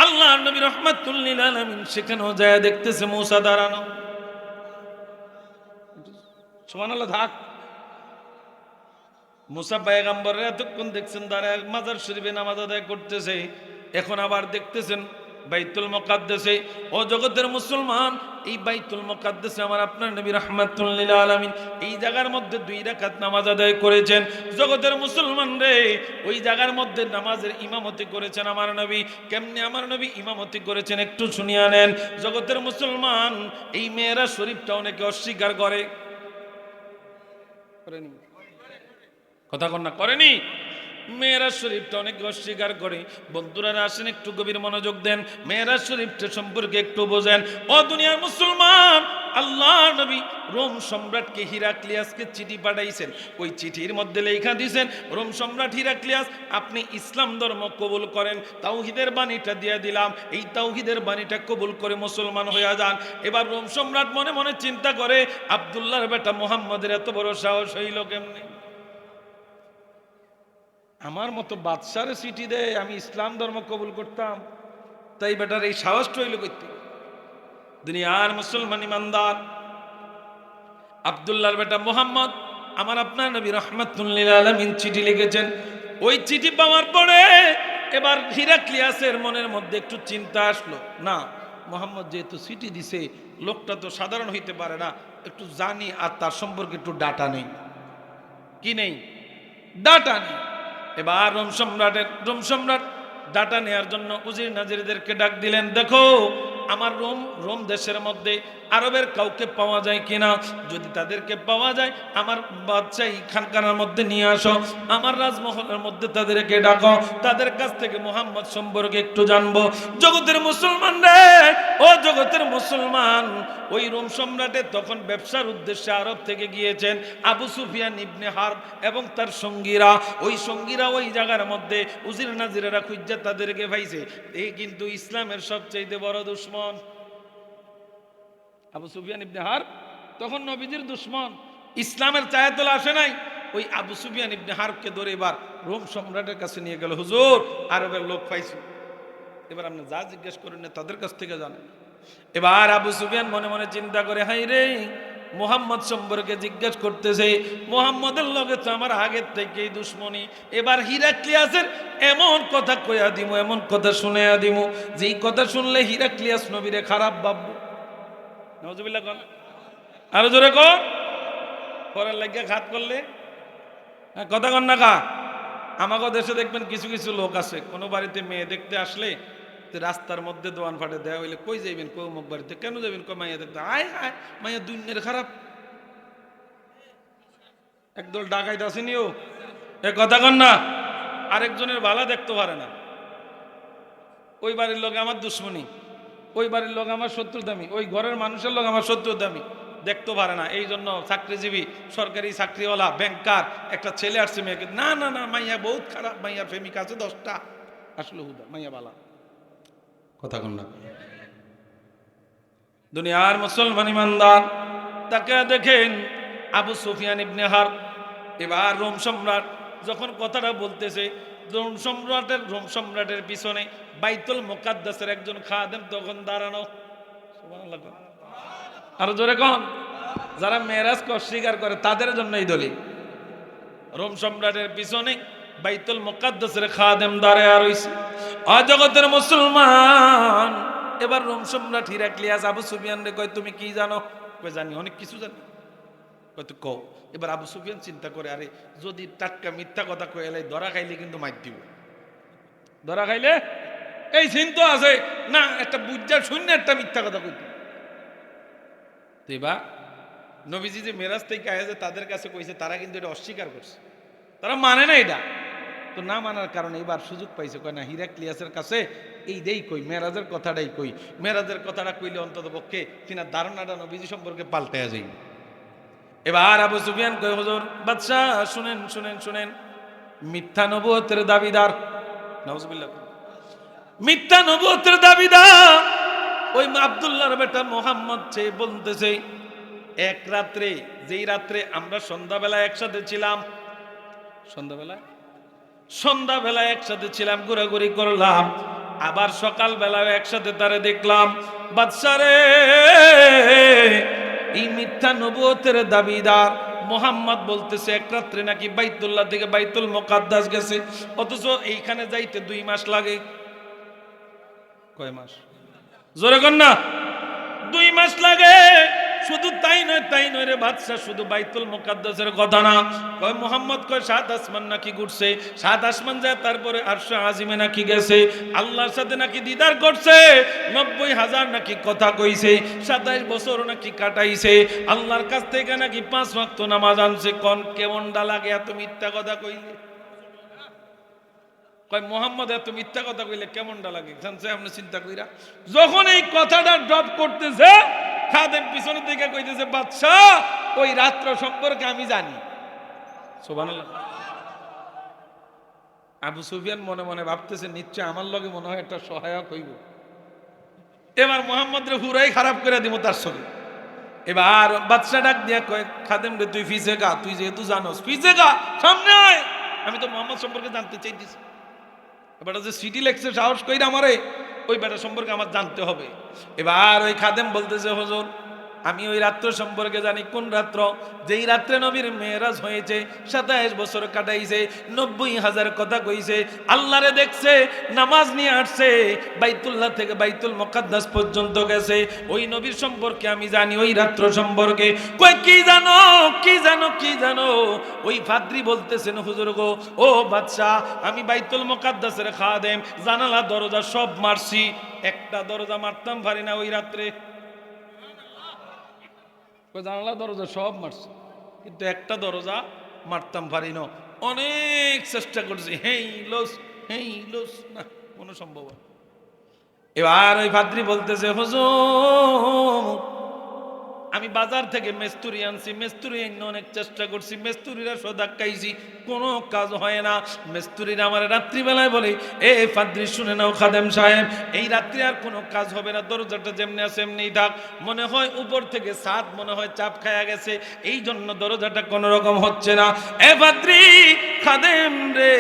A: আল্লাহ নবী রাহমাতুল লিল আলামিন সেখানেও যায় দেখতেছে মুসা দাঁড়ানো। সুবহানাল্লাহ। থাক, মুসা পয়গম্বরের এতক্ষণ দেখছেন দাঁড়ায় মাজার শরীফে নামাজ আদায় করতেছে, এখন আবার দেখতেছেন বাইতুল মুকাদ্দাসে। ও জগতের মুসলমান, এই বাইতুল মুকাদ্দাসে আমার আপনার নবী রাহমাতুল লিল আলামিন এই জায়গার মধ্যে 2 রাকাত নামাজ আদায় করেছেন। জগতের মুসলমান রে, ওই জায়গার মধ্যে নামাজের ইমামতি করেছেন আমার নবী। কেমনে আমার নবী ইমামতি করেছেন একটু শুনিয়া নেন। জগতের মুসলমান, এই মেয়েরাজ শরীফটা অনেকে অস্বীকার করে, করেনি? কথা কন না, করেনি? মেরাজ শরীফটা অনেকে অস্বীকার করে। বন্ধুরা আসেন একটু গভীর মনোযোগ দেন, মেরাজ শরীফটা সম্পর্কে একটু বোঝেন। ও দুনিয়ার মুসলমান, আল্লাহ নবী রোম সম্রাটকে হিরাক্লিয়াসকে চিঠি পাঠাইছেন। ওই চিঠির মধ্যে লেখা দিয়েছেন, রোম সম্রাট হিরাক্লিয়াস, আপনি ইসলাম ধর্ম কবুল করেন, তাওহীদের বাণীটা দিয়ে দিলাম, এই তাওহীদের বাণীটা কবুল করে মুসলমান হয়ে যান। এবার রোম সম্রাট মনে মনে চিন্তা করে, আব্দুল্লাহর বেটা মুহাম্মদের এত বড় সাহস হইল কেমনে? আমার মতো বাদশারে চিঠি দেয় আমি ইসলাম ধর্ম কবুল করতাম, তাই বেটার এই সাহস হইল করতে। দুনিয়ার মুসলমান ইমানদার, আব্দুল্লাহর বেটা মুহাম্মদ আমার আপনার নবী রাহমাতুল লিল আলামিন চিঠি লিখেছেন। ওই চিঠি পাওয়ার পরে এবার হিরাক্লিয়াসের মনের মধ্যে একটু চিন্তা আসলো, না মুহাম্মদ যেহেতু চিঠি দিছে, লোকটা তো সাধারণ হইতে পারে না, একটু জানি আর তার সম্পর্কে একটু ডাটা নেই। কি নেই? ডাটা নেই। এবার রোম সম্রাট ডাটা নেয়ার জন্য উজির নাজিরদেরকে ডাক দিলেন, দেখো আমার রোম দেশের মধ্যে আরবের কাউকে পাওয়া যায় কিনা, যদি তাদেরকে পাওয়া যায় আমার বাদশাহী খানকানার মধ্যে নিয়ে আসো, আমার রাজমহলের মধ্যে তাদেরকে ডাকো, তাদের কাছ থেকে মুহাম্মদ সম্পর্কে একটু জানবো। জগতের মুসলমান রে, ও জগতের মুসলমান, ওই রোম সম্রাটের তখন ব্যবসার উদ্দেশ্যে আরব থেকে গিয়েছেন আবু সুফিয়ান ইবনে হারব এবং তার সঙ্গীরা। ওই সঙ্গীরা ওই জায়গার মধ্যে উজির নাজিরেরা খুঁজা তাদেরকে পাইছে। এই কিন্তু ইসলামের সবচেয়ে বড় দুশমন আবু সুফিয়ান ইবনে হারব, তখন নবীজির দুশমন, ইসলামের চায়াতলা আসে নাই। ওই আবু সুফিয়ান ইবনে হারবকে ধরে এবার রোম সম্রাটের কাছে নিয়ে গেল, হুজুর আরবের লোক পাইছি, এবার আপনি যা জিজ্ঞেস করেন না তাদের কাছ থেকে জানেন। এবার আবু সুফিয়ান মনে মনে চিন্তা করে, হাই রে, মুহাম্মদ সম্পর্কে জিজ্ঞেস করতেছে, মুহাম্মদের লগে তো আমার আগের থেকেই দুশ্মনী, এবার হিরাক্লিয়াসের এমন কথা কইয়া দিমু, এমন কথা শুনাইয়া দিমু, যেই কথা শুনলে হিরাক্লিয়াস নবীরে খারাপ ভাববো। নাউজুবিল্লাহ কোন, আরো জোরে কর, পরের লাগিয়া ঘাত করলে কথা কন না কা। আমাকে দেশে দেখবেন কিছু কিছু লোক আছে, কোনো বাড়িতে মেয়ে দেখতে আসলে রাস্তার মধ্যে দোয়ান ফাটে দেওয়া হইলে, কই যাইবেন? কই অমুক বাড়িতে। কেন যাবেন? কই মাইয়া দেখতে। আয় আয়, মাইয়া দুনিয়ার খারাপ, একদল ডাকাইতে আসেনিও, এ কথা কন না। আরেকজনের ভালা দেখতে পারে না, ওই বাড়ির লোক আমার দুশ্মনী, ওই বাড়ির লোক আমার শত্রু দামি, ওই ঘরের মানুষের লোক আমার শত্রু দামি, দেখতে পারে না। এই জন্য চাকরিজীবী, সরকারি চাকরিওয়ালা, ব্যাংকার একটা ছেলে আসছে মেয়েকে, না না না মাইয়া বহুত খারাপ, মাইয়ার প্রেমিক আছে 10টা, আসলে হুদা মাইয়া বালা, কথা কন না। দুনিয়ার মুসলমান ইমানদার, তাকে দেখেন আবু সুফিয়ান ইবনে হারব। এবার রোম সম্রাট যখন কথাটা বলতেছে, রোম সম্রাটের পিছনে বাইতুল মুকাদ্দাসের একজন খাদেম তখন দাঁড়ানো। সুবহানাল্লাহ, আরো জোরে কোন। যারা মেরাজকে অস্বীকার করে তাদের জন্য এই দলিল। রোম সম্রাটের পিছনে বাইতুল মুকাদ্দাসের খাদেম দাঁড়ায় রইছে। অজগতের মুসলমান, এবার রোম সম্রাট হিরাক্লিয়াস আবু সুফিয়ান রে কয়, তুমি কি জানো? কয় জানি, অনেক কিছু জানি। কয় তো কও। এবার আবু সুফিয়ান চিন্তা করে, আরে যদি টাটকা মিথ্যা কথা কয়ে এলাই, ধরা খাইলে কিন্তু মার দিব, ধরা খাইলে এই চিন্তা আছে না, একটা বুঝা শূন্য একটা মিথ্যা কথা কইতে। তো এবার নবীজি যে মেরাজ থেকে আয়েছে তাদের কাছে কইছে, তারা কিন্তু এটা অস্বীকার করছে, তারা মানে না এটা। তো না মানার কারণে এবার সুযোগ পাইছে, কয় না হিরাক্লিয়াসের কাছে এই দেই কই, মেরাজের কথাটাই কই, মেরাজের কথাটা কইলে অন্তত পক্ষে কিনা ধারণাটা নবীজি সম্পর্কে পাল্টায়া যাই। এবার আবু সুফিয়ান কয়, হুজুর বাদশাহ শুনেন শুনেন শুনেন, মিথ্যা নবুয়তের দাবিদার, নাউজুবিল্লাহ, মিথ্যা নবুয়তের দাবিদার ওই আব্দুল্লাহর বেটা মোহাম্মদ সে বলতেছে, এক রাত্রে, যেই রাত্রে আমরা সন্ধ্যাবেলা একসাথে ছিলাম, সন্ধ্যাবেলা একসাথে ছিলাম, ঘোরাঘুরি করলাম, আবার সকালবেলাও একসাথে তারে দেখলাম। বাদশা রে, এই মিথ্যা নবুয়তের দাবিদার মোহাম্মদ বলতেছে এক রাত্রে নাকি বাইতুল্লাহ থেকে বাইতুল মুকাদ্দাস গেছে, অথচ এইখানে যাইতে 2 মাস লাগে। কয় মাস? জোরে কর না। 2 মাস লাগে। শুধু তাই নয় রে বাদশা, শুধু বাইতুল মুকাদ্দাসের কথা না, কয় মোহাম্মদ কয় 7 আসমান নাকি ঘুরছে, 7 আসমান যায় তারপরে আরশে আজিমে নাকি গেছে, আল্লাহর সাথে নাকি দিদার করছে, 90,000 নাকি কথা কইছে, 27 বছর নাকি কাটাইছে, আল্লাহর কাছ থেকে নাকি 5 ওয়াক্ত নামাজ আনছে। কোন কেমনটা লাগে এত মিথ্যা কথা কইলে? কয় মোহাম্মদ এত মিথ্যা কথা কইলে কেমনটা লাগে জানছে? আপনি চিন্তা কইরা যখন এই কথাটা ড্রপ করতেছে, খাদেম পিছনের দিকে কইতেছে, বাদশাহ ওই রাত্র সম্পর্কে আমি জানি। সুবহানাল্লাহ। আবু সুফিয়ান মনে মনে ভাবতেছে, নিশ্চয় আমার লগে মনে হয় একটা সহায়ক হইব, এবার মোহাম্মদ রে হুরাই খারাপ করে দিব তার সঙ্গে। এবার বাদশা ডাক দিয়া কয়, খাদেম রে তুই ফিসে গা, তুই যেহেতু জানোস ফিসে গা, সামনে আয়, আমি তো মোহাম্মদ সম্পর্কে জানতে চাইতেছি। এবার যে সিটি লেখছে সাহস কইরা আমারে, ওই বেটা সম্পর্কে আমার জানতে হবে। এবার ওই খাদেম বলতেছে, হুজুর আমি ওই রাত্র সম্পর্কে জানি। কোন রাত্র? যেই রাত্রে নবীর মেরাজ হয়েছে, 27 বছর কাটাইছে, 90,000 কথা কইছে, আল্লাহরে দেখছে, নামাজ নিয়ে আসছে, বাইতুল্লাহ থেকে বাইতুল মুকাদ্দাস পর্যন্ত গেছে, ওই নবীর সম্পর্কে আমি জানি, ওই রাত্র সম্পর্কে। কই কি জানো, কি জানো, কি জানো? ওই ফাদ্রি বলতেছেন, হুজুর গো, ও বাদশাহ, আমি বাইতুল মুকাদ্দাসের খাদেম, জানালা দরজা সব মারছি, একটা দরজা মারতাম পারি না ওই রাত্রে। জানালা দরজা সব মারছি, কিন্তু একটা দরজা মারতাম পারি না। অনেক চেষ্টা করছি, হেই লোস, না কোনো সম্ভব না। এবার ওই পাদ্রী বলতেছে, হুজুর আমি বাজার থেকে মেস্তুরি আনছি, মেস্তুরি এনে অনেক চেষ্টা করছি, মেস্তুরিরা সদা খাইছি, কোনো কাজ হয় না। মেস্তুরিরা আমার রাত্রিবেলায় বলে, এ পাদ্রী শুনে নাও খাদেম সাহেব, এই রাত্রি আর কোনো কাজ হবে না, দরজাটা যেমনি আছে এমনিই থাক, মনে হয় উপর থেকে ছাদ মনে হয় চাপ খায়া গেছে, এই জন্য দরজাটা কোনো রকম হচ্ছে না। এ পাদ্রী, খাদেম রে,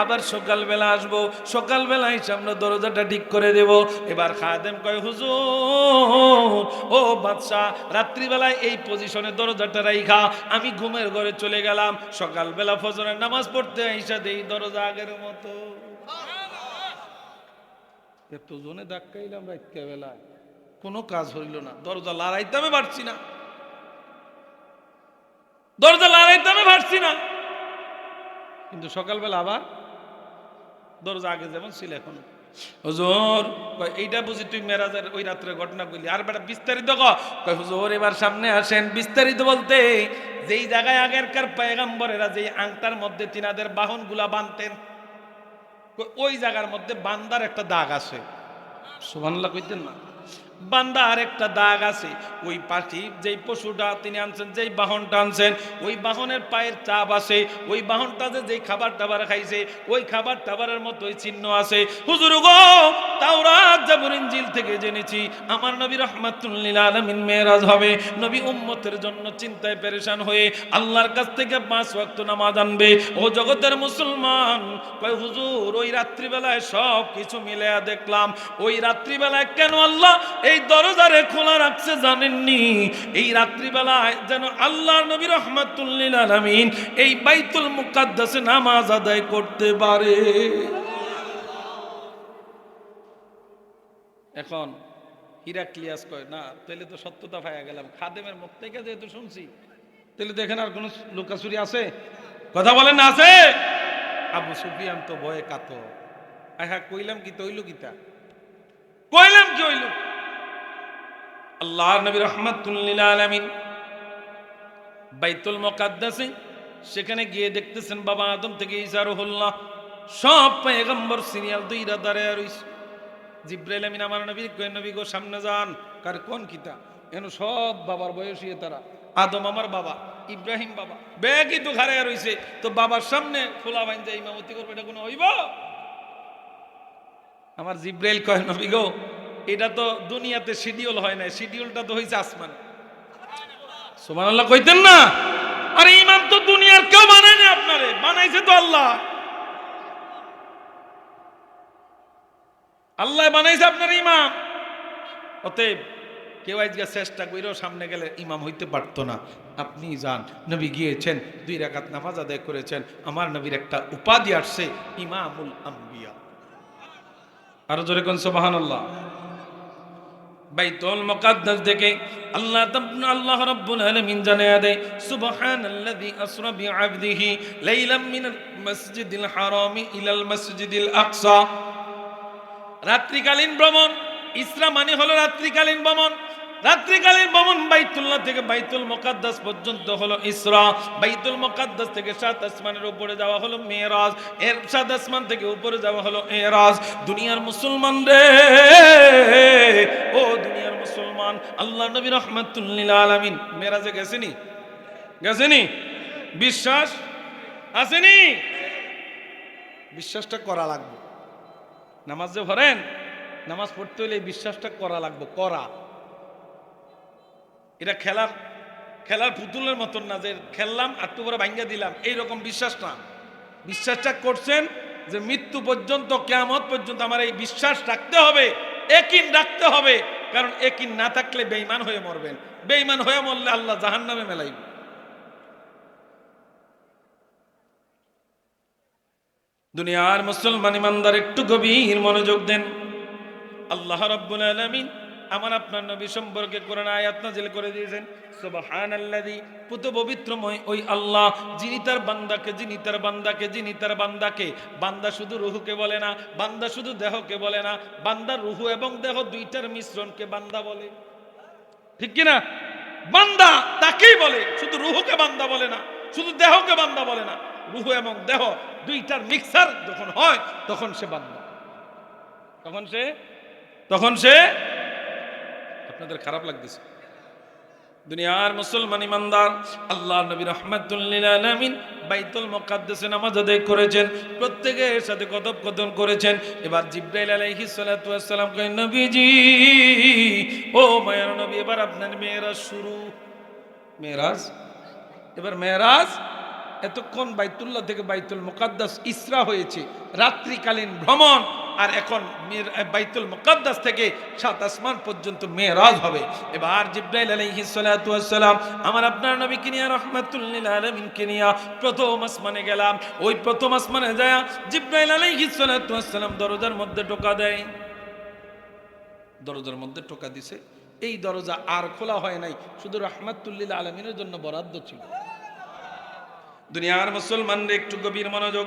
A: আবার সকালবেলা আসবো, সকালবেলা এসে আমরা দরজাটা ঠিক করে দেব। এবার খাদেম কয়, হুজুর ও বাদশাহ, রাত্রিবেলায় এই পজিশনে দরজাটা রাইখা আমি ঘুমের ঘরে চলে গেলাম, সকালবেলা ফজরের নামাজ পড়তে আইসা দেই দরজা আগের মতো। এত জনে ধাক্কাইলাম রাত্রে বেলায়, কোনো কাজ হইল না, দরজা লড়াইতে আমি পারছি না, দরজা লড়াইতে আমি পারছি না, কিন্তু সকালবেলা আবার দরজা আগে যেমন ছিল এখন। হুজুর এইটা বুঝি তুই মেরাজের ওই রাত্রের ঘটনা কইলি, আর বেটা বিস্তারিত কয়, হুজুর এবার সামনে আসেন। বিস্তারিত বলতে, যেই জায়গায় আগেরকার পয়গম্বরেরা যেই আংটার মধ্যে তিনাদের বাহনগুলা বাঁধতেন, ওই জায়গার মধ্যে বান্দার একটা দাগ আছে। সুবহানাল্লাহ কইতেন না? বান্দার একটা দাগ আছে। ওই পাখি যেই পশুটা তিনি আনছেন, যেই বাহনটা আনছেন, ওই বাহনের পায়ের চাপ আছে, ওই বাহনটা যেই খাবার টাবার খাইছে, ওই খাবার টাবারের মতো ওই চিহ্ন আছে। হুজুর গো, তাওরাত জাবুর ইনজিল থেকে জেনেছি আমার নবী রাহমাতুল লিল আলামিন মেরাজ হবে, নবী উম্মতের জন্য চিন্তায় পেরেশান হয়ে আল্লাহর কাছ থেকে 5 ওয়াক্ত নামাজ আনবে। ও জগতের মুসলমান, কয় হুজুর ওই রাত্রিবেলায় সব কিছু মিলায়া দেখলাম, ওই রাত্রিবেলায় কেন আল্লাহ এই দরজারে খোলা রাখছে জানেননি? এই রাত্রিবেলায় যেন আল্লাহর নবী রাহমাতুল লিল আলামিন এই বাইতুল মুকাদ্দাসে নামাজ আদায় করতে পারে। এখন হিরাক্লিয়াস কয়, না তাহলে তো সত্যতা পাইয়া গেলাম, খাদেমের মুখ থেকে যেহেতু শুনছি, তাহলে তো এখানে আর কোনো লুকাচুরি আছে? কথা বলেন না আছে? আবু সুফিয়ান তো ভয়ে কাতর, হ্যাঁ কইলাম কি তৈল গীতা, কইলাম কি হইল? আল্লাহর নবী রাহমাতুল লিল আলামিন বাইতুল মুকাদ্দাসে সেখানে গিয়ে দেখতেছেন বাবা আদম থেকে ঈসা রুহুল্লাহ সব পয়গম্বর সিরিয়াল দুইরা দাঁড়ায় রইছে। জিব্রাইল আমিন আমার নবী কই, নবী গো সামনে যান। কার কোন কিতা? এন সব বাবার বয়সী তারা, আদম আমার বাবা, ইব্রাহিম বাবা ব্যাগই তো ঘাড়ে রইছে, তো বাবার সামনে খোলা বাইন্দা ইমামতি করবে, এটা কোনো হইব? আমার জিব্রাইল কয় নবী গো, এটা তো দুনিয়াতে শিডিউল হয় না, শিডিউলটা তো হইছে আসমান। সুবহানাল্লাহ কইতেন না? আরে ইমাম তো দুনিয়ার কেউ বানায় না, আপনারে বানাইছে তো আল্লাহ। আল্লাহ বানাইছে আপনার ইমাম। অতএব কেউ আজকে চেষ্টা করেও সামনে গেলে ইমাম হইতে পারতো না। আপনি যান, নবী গিয়েছেন, 2 রাকাত নামাজ আদায় করেছেন, আমার নবীর একটা উপাধি আসছে ইমামুল আম্বিয়া। আরো জোরে কোন সুবহানাল্লাহ। বাইতুল মুকাদ্দাস থেকে আল্লাহ রাব্বুল আলামিন জানিয়ে দেয়, সুবহানাল্লাযী আসরা বিআবদিহি লাইলাম মিনাল মাসজিদিল হারামি ইলাল মাসজিদিল আকসা। রাত্রিকালীন ভ্রমণ, ইসরা মানে হলো রাত্রিকালীন ভ্রমণ। রাত্রিকালীন ভ্রমণ বাইতুল্লাহ থেকে বাইতুল মুকাদ্দাস পর্যন্ত হলো ইসরা। বাইতুল মুকাদ্দাস থেকে 7 আসমানের উপরে যাওয়া হলো মেরাজ। এর 7 আসমান থেকে উপরে যাওয়া হলো এরাজ। দুনিয়ার মুসলমান রে, ও দুনিয়ার মুসলমান, আল্লাহ নবী রাহমাতুল লিল আলামিন মেরাজে গেছেনি? গেছেনি? বিশ্বাস আসেনি? বিশ্বাসটা করা লাগবে। নামাজ যে পড়েন, নামাজ পড়তে হলে এই বিশ্বাসটা করা লাগবে, করা। এটা খেলার পুতুলের মতন না যে খেললাম একটু করে ভাঙ্গা দিলাম, এইরকম বিশ্বাস না। বিশ্বাসটা করছেন যে মৃত্যু পর্যন্ত, কিয়ামত পর্যন্ত আমার এই বিশ্বাস রাখতে হবে, ইয়াকিন রাখতে হবে। কারণ ইয়াকিন না থাকলে বেঈমান হয়ে মরবেন, বেঈমান হয়ে মরলে আল্লাহ জাহান্নামে মেলাইবে। দুনিয়ার মুসলমান ইমানদার একটু গভীর মনোযোগ দেন। আল্লাহ রাব্বুল আলামিন আমার আপনার নবী সম্পর্কে কোরআন আয়াত নাযিল করে দিয়েছেন, সুবহানাল্লাযী, পুত পবিত্রময় ওই আল্লাহ, যিনি তার বান্দাকে, বান্দা শুধু রূহকে বলে না, বান্দা শুধু দেহকে বলে না, বান্দার রূহ এবং দেহ দুইটার মিশ্রণকে বান্দা বলে। ঠিক কি না? বান্দা তাকেই বলে, শুধু রূহকে বান্দা বলে না, শুধু দেহকে বান্দা বলে না। রূহ এবং দেহ দুইটার মিক্সার যখন হয় তখন সে বান্দা, তখন সে আপনাদের খারাপ লাগতেছে। দুনিয়ার মুসলমান ইমানদার আল্লাহ নবী রাহমাতুল লিল আলামিন বাইতুল মুকাদ্দাসে নামাজ আদায় করেছেন, প্রত্যেকের সাথে কথোপকথন করেছেন। এবার জিবরাইল আলাইহিস সালাতু ওয়াস সালাম কয়, নবীজি, ও মায়ার নবী, এবার আপনার মেরাজ শুরু। মেরাজ, এবার মেরাজ। এতক্ষণ বাইতুল্লাহ থেকে বাইতুল মুকাদ্দাস ইসরা হয়েছে, রাত্রিকালীন ভ্রমণ। আর এখন বাইতুল মুকাদ্দাস থেকে 7 আসমান পর্যন্ত মেরাজ হবে। এবার জিবরাইল আলাইহিস সালাতু ওয়াস সালাম আমার আপনার নবীকে নিয়ে, রাহমাতুল লিল আলামিনকে নিয়ে প্রথম আসমানে গেলাম। ওই প্রথম আসমানে যায় জিবরাইল আলাইহিস সালাতু ওয়াস সালাম দরজার মধ্যে টোকা দেয়। দরজার মধ্যে টোকা দিছে, এই দরজা আর খোলা হয় নাই, শুধু রাহমাতুল লিল আলামিনের জন্য বরাদ্দ ছিল। দুনিয়ার মুসলমানদের একটু গভীর মনোযোগ।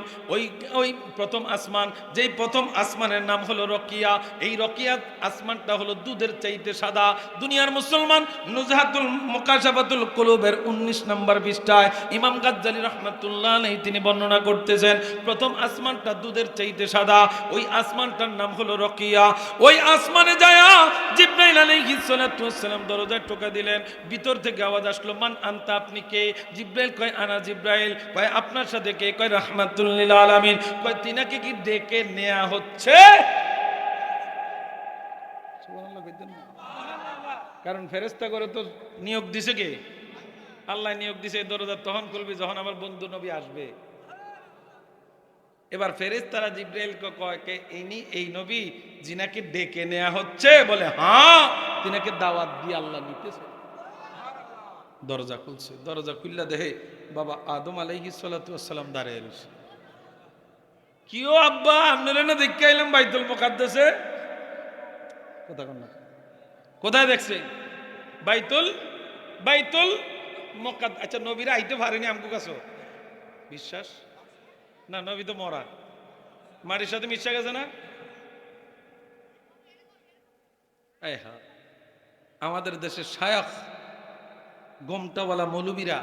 A: ওই প্রথম আসমান, যেই প্রথম আসমানের নাম হলো রকিয়া। এই রকিয়া আসমানটা হলো দুধের চাইতে সাদা। দুনিয়ার মুসলমান নুজহাতুল মুকাশাফাতুল কুলুবের 19 নম্বর পৃষ্ঠায় ইমাম গাজ্জালী রাহমাতুল্লাহ আলাইহি তিনি বর্ণনা করতেছেন, প্রথম আসমানটা দুধের চাইতে সাদা, ওই আসমানটার নাম হলো রকিয়া। ওই আসমানে যায়া জিবরাইল আলাইহিস সালাতু ওয়াস সালাম দরজায় টোকা দিলেন। ভিতর থেকে আওয়াজ আসলো, মান আনতা, আপনি কে? জিবরাইল কয়, আনা জিবরাইল। কয়, আপনার সাথে কে? কয়, রাহমাতুল লিল আলামিন। কয়, তিনাকে কি ডেকে নেওয়া হচ্ছে? সুবহানাল্লাহ কইতেন না? কারণ ফেরেশতা করে তো নিয়োগ দিছে কে? আল্লাহ নিয়োগ দিছে। এই দরজা তখন খুলবে যখন আমার বন্ধু নবী আসবে। এবার ফেরেশতারা জিবরাইলকে কয়, কে ইনি? এই নবী যিনাকে ডেকে নেওয়া হচ্ছে? বলে, হ্যাঁ, তিনাকে দাওয়াত দিয়ে আল্লাহ নিতেছে। দরজা খুলছে, দরজা খুললা দেখে বাবা আদম আলাইহিস সালাতু ওয়াস সালাম দাঁড়িয়ে রয়েছে। কিও আব্বা, আপনারা না দেখে আইলাম বাইতুল মুকাদ্দাসে? কথা কন না, কোথায় দেখছে? বাইতুল মুকাদ্দাস। আচ্ছা, নবীরা আইতে পারেনি আমগো কাছে? বিশ্বাস না, নবী তো মরা, মাটির সাথে মিশা গেছে না? হ্যাঁ, আমাদের দেশের শায়খ গোমটাওয়ালা মৌলবীরা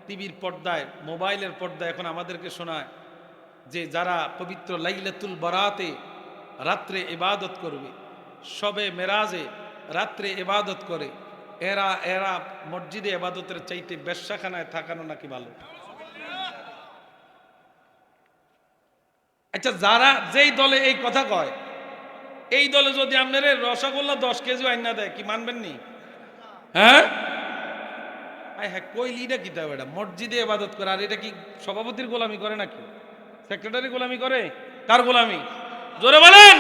A: টিভির পর্দায়, মোবাইলের পর্দায় এখন আমাদেরকে শোনায় যে যারা পবিত্র লাইলাতুল বারাতে রাত্রে ইবাদত করবে, শবে মেরাজে রাত্রে ইবাদত করে, এরা এরা মসজিদে ইবাদতের চাইতে বেশ্যাখানায় থাকানো নাকি ভালো? আচ্ছা, যারা যেই দলে এই কথা কয়, এই দলে যদি আপনার রসগোল্লা 10 কেজি আইনা দেয়, কি মানবেন নি? হ্যাঁ, হ্যাঁ, কইলিটা কি দেয়? এটা মসজিদে ইবাদত করে, আর এটা কি সভাপতির গোলামি করে নাকি সেক্রেটারি গোলামি করে? কার গোলামি? জোরে বলেন।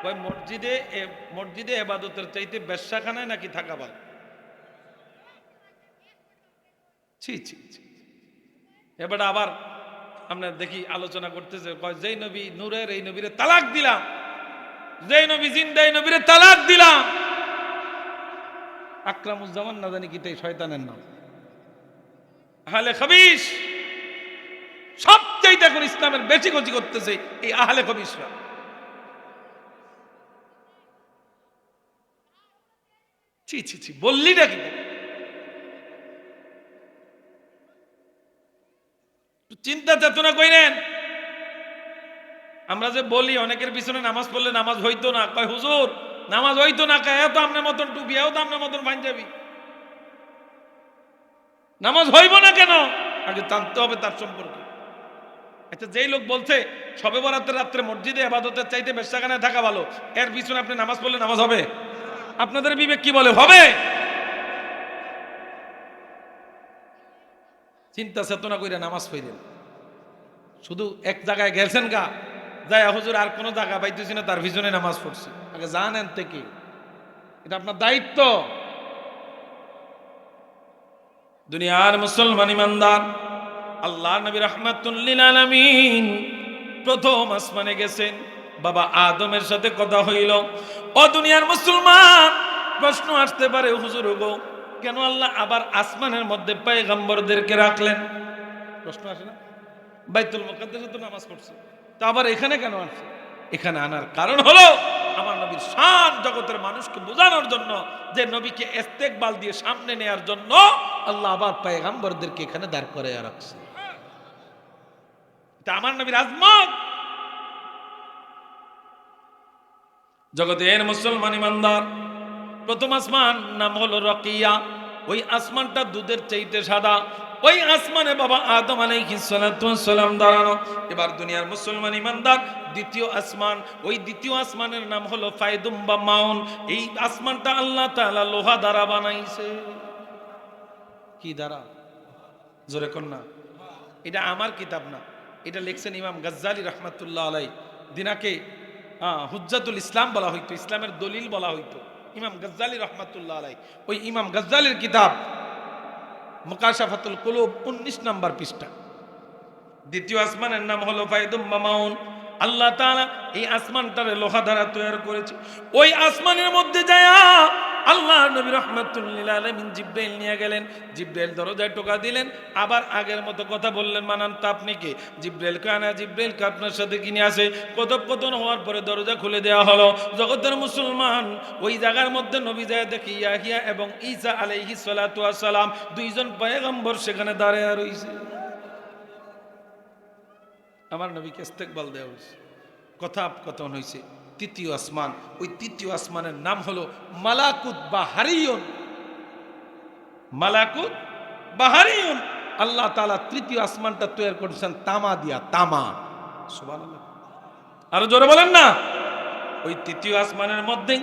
A: কয় মসজিদে ইবাদতের চাইতে বেশ্যাখানায় নাকি থাকা ভালো? ছি ছি ছি। এবার আবার আমরা দেখি আলোচনা করতেছে, কয় যেই নবী নূরের, এই নবীরে তালাক দিলাম, যেই নবী জিন্দা, এই নবীরে তালাক দিলাম। আকরামুজ্জামান না জানি কি তাই শয়তানের নাম, আহলে খবিশ। সবচাইতে এখন ইসলামের বেশি ক্ষতি করতেছে এই আহলে খবিশরা। ছি ছি ছি, বললি নাকি? চিন্তা চেতনা কইরেন। আমরা যে বলি অনেকের পিছনে নামাজ পড়লে নামাজ হইতো না, কয় হুজুর নামাজ হইতো না, এও তো আপনার মতন টুপি, এও তো আপনার মতন পাঞ্জাবি, নামাজ হইব না কেন? আগে জানতে হবে তার সম্পর্কে। আচ্ছা, যেই লোক বলছে শবে বরাতের রাত্রে মসজিদে ইবাদতের চাইতে বেশ্যাখানায় থাকা ভালো, এর পিছনে আপনি নামাজ পড়লে নামাজ হবে? আপনাদের বিবেক কি বলে হবে? চিন্তা চেতনা কইরা নামাজ পড়েন। শুধু এক জায়গায় গেছেন গা, যায় হুজুর আর কোন জায়গা পাইতেছি না, তার পিছনে নামাজ পড়ছি। আগে জানেন থেকে, এটা আপনার দায়িত্ব। দুনিয়ার মুসলমান ইমানদার, আল্লাহ নবী রাহমাতুল লিল আলামিন প্রথম আসমানে গেছেন, বাবা আদমের সাথে কথা হইল। ও দুনিয়ার মুসলমান, প্রশ্ন আসতে পারে হুজুর গো, কেন আল্লাহ আবার আসমানের মধ্যে পয়গম্বরদেরকে রাখলেন? প্রশ্ন আসে না? বাইতুল মুকাদ্দাসে তো নামাজ পড়ছে, তো আবার এখানে কেন আসছে? এখানে আনার কারণ হলো আমার নবীর শান জগতের মানুষকে বোঝানোর জন্য, যে নবীকে ইস্তেকবাল দিয়ে সামনে নেয়ার জন্য আল্লাহ আবার পয়গম্বরদেরকে এখানে দাঁড় করাইয়া রাখছে। এটা আমার নবীর আজমত। জগতের মুসলমান ইমানদার, প্রথম আসমান নাম হলো রকিয়া। ওই আসমানটা দুধের চাইতে সাদা। ওই আসমানে বাবা আদম আলাইহিস সালাতু ওয়াস সালাম দাঁড়ানো। এবার দুনিয়ার মুসলমান ইমানদার, দ্বিতীয় আসমান, ওই দ্বিতীয় আসমানের নাম হলো ফায়দুম বা মাউন। এই আসমানটা আল্লাহ তাআলা লোহা দ্বারা বানাইছে। কি দ্বারা? জোরে কোন না। এটা আমার কিতাব না, এটা লিখছেন ইমাম গাজ্জালি রহমাতুল্লাহ আলাই। দিনাকে হুজ্জাতুল ইসলাম বলা হইতো, ইসলামের দলিল বলা হইতো ইমাম গাজ্জালি রহমাতুল্লাহ আলাই। ওই ইমাম গাজ্জালির কিতাব মুকাশাফাতুল কুলুব 19 নম্বর পৃষ্ঠা। দ্বিতীয় আসমানের নাম হলো ফায়দুম মামাউন। আল্লাহ তাআলা এই আসমানটারে লোহা দ্বারা তৈরি করেছে। ওই আসমানের মধ্যে যায় আল্লাহ নবী রাহমাতুল লিল আলামিন জিবরাইল নিয়ে গেলেন। জিবরাইল দরজায় টোকা দিলেন, আবার আগের মতো কথা বললেন, মানান তা আপনি কে? জিবরাইল কে আনা, জিবরাইল কে আপনার সাথে কিনে আসে। কথোপকথন হওয়ার পরে দরজা খুলে দেওয়া হলো। জগতের মুসলমান, ওই জায়গার মধ্যে নবী যায় দেখি ইয়াহিয়া এবং ঈসা আলাইহিস সালাতু ওয়াস সালাম, দুইজন পয়গম্বর সেখানে দাঁড়ায় রইছে। আমার নবীকে ইস্তেকবাল দেওয়া হয়েছে, কথোপকথন হয়েছে। তৃতীয় আসমান, ওই তৃতীয় আসমানের নাম হলো মালাকুত বাহারিয়ুন। মালাকুত বাহারিয়ুন। আল্লাহ তাআলা তৃতীয় আসমানটা তৈরি করেছেন তামা দিয়া, তামা। সুবহানাল্লাহ, আরো জোরে বলেন না। ওই তৃতীয় আসমানের মধ্যে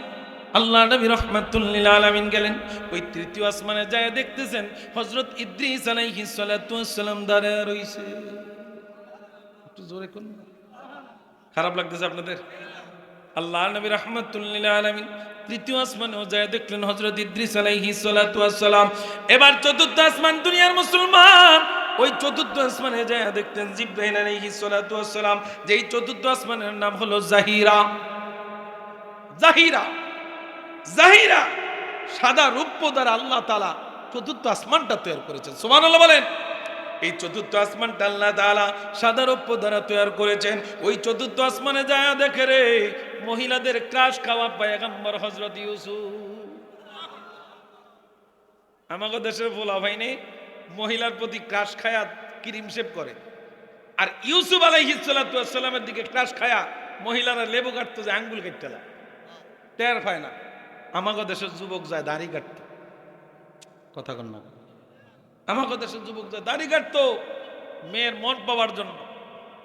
A: আল্লাহ নবী রাহমাতুল লিল আলামিন গেলেন। ওই তৃতীয় আসমানে যায় দেখতেছেন হযরত ইদ্রিস আলাইহিস সালাতু ওয়াস সালাম দাঁড়ায় রইছে। একটু জোরে কোন, খারাপ লাগতেছে আপনাদের? আল্লাহ নবী রাহমাতুল লিল আলামিন তৃতীয় আসমানেও যায় দেখলেন হযরত ইদ্রিস আলাইহিস সালাতু ওয়াস সালাম। এবার চতুর্থ আসমান, দুনিয়ার মুসলমান, ওই চতুর্থ আসমানে যায় দেখতেন জিবরাইল আলাইহিস সালাতু ওয়াস সালাম। যেই চতুর্থ আসমানের নাম হলো জাহিরা। জাহিরা, জাহিরা, সাদা রূপ্য দ্বারা আল্লাহ তাআলা চতুর্থ আসমানটা তৈরি করেছেন। সুবহানাল্লাহ বলেন। এই চতুর্থ আসমানটা আল্লাহ তাআলা সাদা রৌপ্য দ্বারা তৈরি করেছেন। ওই চতুর্থ আসমানে যায় দেখে রে মহিলাদের ক্রাশ খাওয়া পয়গম্বর হযরত ইউসুফ। আমাদের দেশের পোলা ভাই নেই, মহিলার প্রতি ক্রাশ খায়া ক্রিম শেভ করে, আর ইউসুফ আলাইহিস সালাতু ওয়াস সালামের দিকে ক্রাশ খায়া মহিলারা লেবু কাটতো, যে আঙ্গুল কাটতেলা টের পায় না। আমাকে দেশের যুবক যায় দাড়ি কাটতে, কথা কন না, আমাকে দেশের যুবক যায় দাড়ি কাটতো মেয়ের মন পাওয়ার জন্য।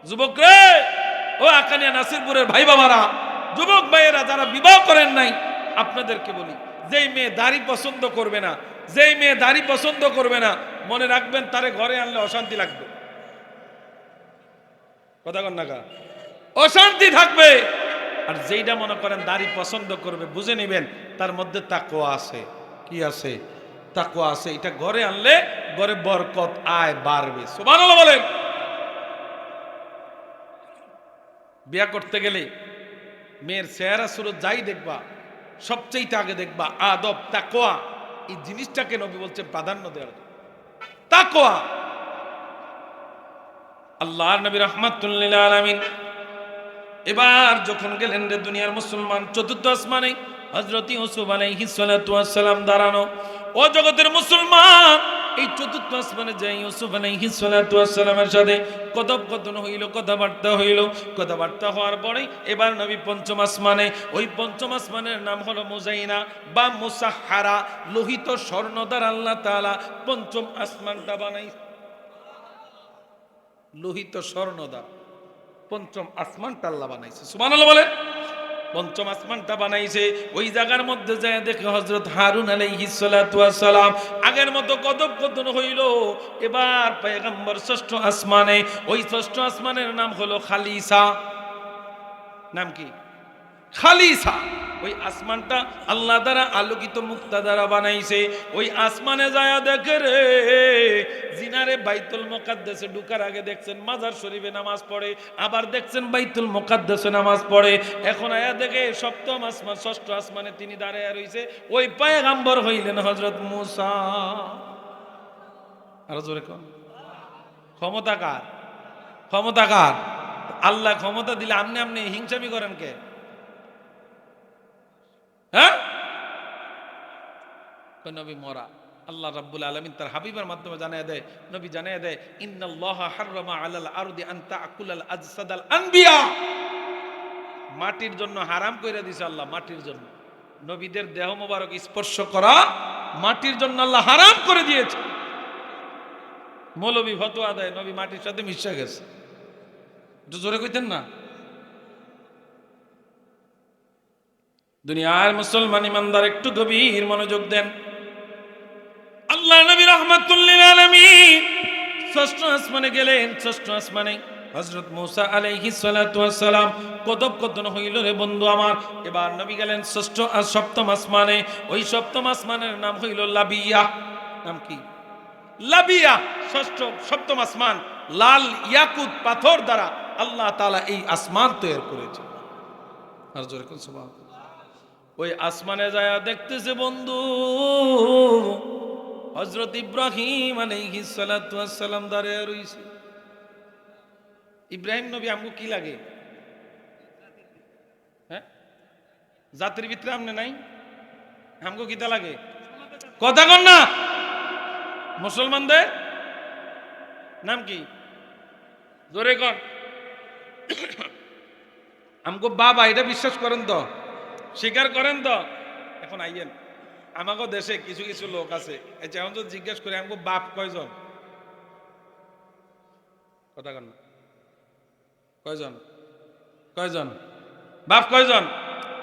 A: যুবক রে, ও আকানিয়া নাসিরপুরের ভাই বাবারা, যুবক ভাইয়েরা যারা বিবাহ করেন নাই, আপনাদেরকে বলি, যেই মেয়ে দাড়ি পছন্দ করবে না, যেই মেয়ে দাড়ি পছন্দ করবে না, মনে রাখবেন তারে ঘরে আনলে অশান্তি লাগবে, কথা কন না কা, অশান্তি থাকবে। আর যেইটা মনে করেন দাড়ি পছন্দ করবে, বুঝে নেবেন তার মধ্যে তাকওয়া আছে। কি আছে? তাকওয়া আছে। এটা ঘরে আনলে ঘরে বরকত আয় বাড়বে। সুবহানাল্লাহ বলেন। বিয়া করতে গেলে মেয়ের চেহারা সুরত যাই দেখবা, সবচেয়ে আগে দেখবা আদব, তাকওয়া। এই জিনিসটাকে নবী বলছে প্রাধান্য দেওয়ার, তাকওয়া। আল্লাহর নবী রাহমাতুল লিল আলামিন এবার যখন গেলেন রে দুনিয়ার মুসলমান, চতুর্থ আসমানে হযরত ইউসুফ আলাইহিস সালাতু ওয়াস সালাম দাঁড়ানো। ও জগতের মুসলমান, এই চতুর্থ আসমানে যাই ইউসুফ আলাইহিস সালাতু ওয়াস সালামের সাথে কথোপকথন হইল, কথাবার্তা হইল। কথাবার্তা হওয়ার পরে এবার নবী পঞ্চম আসমানে, ওই পঞ্চম আসমানের নাম হলো মুজাইনা বা মুসাহহারা, লোহিত স্বর্ণ দ্বারা আল্লাহ তাআলা পঞ্চম আসমানটা বানাই, লোহিত স্বর্ণ দ্বারা পঞ্চম আসমানটা আল্লাহ বানাইছে। সুবহানাল্লাহ বলে। পঞ্চম আসমানটা বানাইছে, ওই জায়গার মধ্যে যায় দেখে হযরত হারুন আলাইহিস সালাতু ওয়াস সালাম আগের মতো কথোপকথন হইল। এবার পয়গম্বর ষষ্ঠ আসমানে, ওই ষষ্ঠ আসমানের নাম হলো খালিসা। নাম কি? খালিসা। ওই আসমানটা আল্লাহ দ্বারা আলোকিত মুক্তা দ্বারা বানাইছে। ওই আসমানে যায় দেখে রে জিনারে বাইতুল মুকাদ্দাসে ঢুকার আগে দেখছেন মাজার শরীফে নামাজ পড়ে, আবার দেখছেন বাইতুল মুকাদ্দাসে নামাজ পড়ে। এখন আয়া দেখে সপ্তম আসমান, ষষ্ঠ আসমানে তিনি দাঁড়ায় রইছে। ওই পয়গম্বর হইলেন হযরত মূসা। আর জোরে কোন ক্ষমতা কার? ক্ষমতা কার? আল্লাহ ক্ষমতা দিলে আমনে আমনে হিংসামি করেন কে? হ্যাঁ, নবী মরা। আল্লাহ রাব্বুল আলামিন তার হাবিবের মাধ্যমে জানায় দেয়, নবী জানায় দেয়, ইন্নাল্লাহা হাররামা আলাল আরদি আন তাকুলাল আজসাদাল আনবিয়া। মাটির জন্য হারাম কইরা দিয়েছে আল্লাহ, মাটির জন্য নবীদের দেহ মোবারক স্পর্শ করা মাটির জন্য আল্লাহ হারাম করে দিয়েছে। মৌলবী ফতোয়া দেয় নবী মাটির সাথে মিশে গেছে। একটু জোরে কইতেন না। দুনিয়ার মুসলমান ইমানদার একটু গভীর মনোযোগ দেন। আল্লাহ নবী রাহমাতুল লিল আলামিন ষষ্ঠ আসমানে গেলেন। ষষ্ঠ আসমানে হযরত মূসা আলাইহিস সালাতু ওয়াস সালাম কথোপকথন হইল রে বন্ধু আমার। এবার নবী গেলেন ষষ্ঠ আর সপ্তম আসমানে। ওই সপ্তম আসমানের নাম হইল লাবিয়া। নাম কি? লাবিয়া। ষষ্ঠ সপ্তম আসমান লাল ইয়াকুত পাথর দ্বারা আল্লাহ তাআলা এই আসমান তৈরি করেছে। আর জোরে কোন সুবহানাল্লাহ। ওই আসমানে যায় দেখতেছে বন্ধু হযরত ইব্রাহিম আলাইহিস সালাতু ওয়াস সালাম দাঁড়ায় রইছে। ইব্রাহিম নবী আমগো কি লাগে? হ্যাঁ, জাতির ভিতরে আমনে নাই, আমগো কিতা লাগে? কথা কন না। মুসলমানদের নাম কি? জোরে কন। আমগো বাবা, এটা বিশ্বাস করেন তো? স্বীকার করেন তো? এখন আইয়েন, আমাকে দেশে কিছু কিছু লোক আছে, এখন তো জিজ্ঞেস করে আমাকে বাপ কয়জন? কথা কন না। কয়জন? কয়জন? বাপ কয়জন?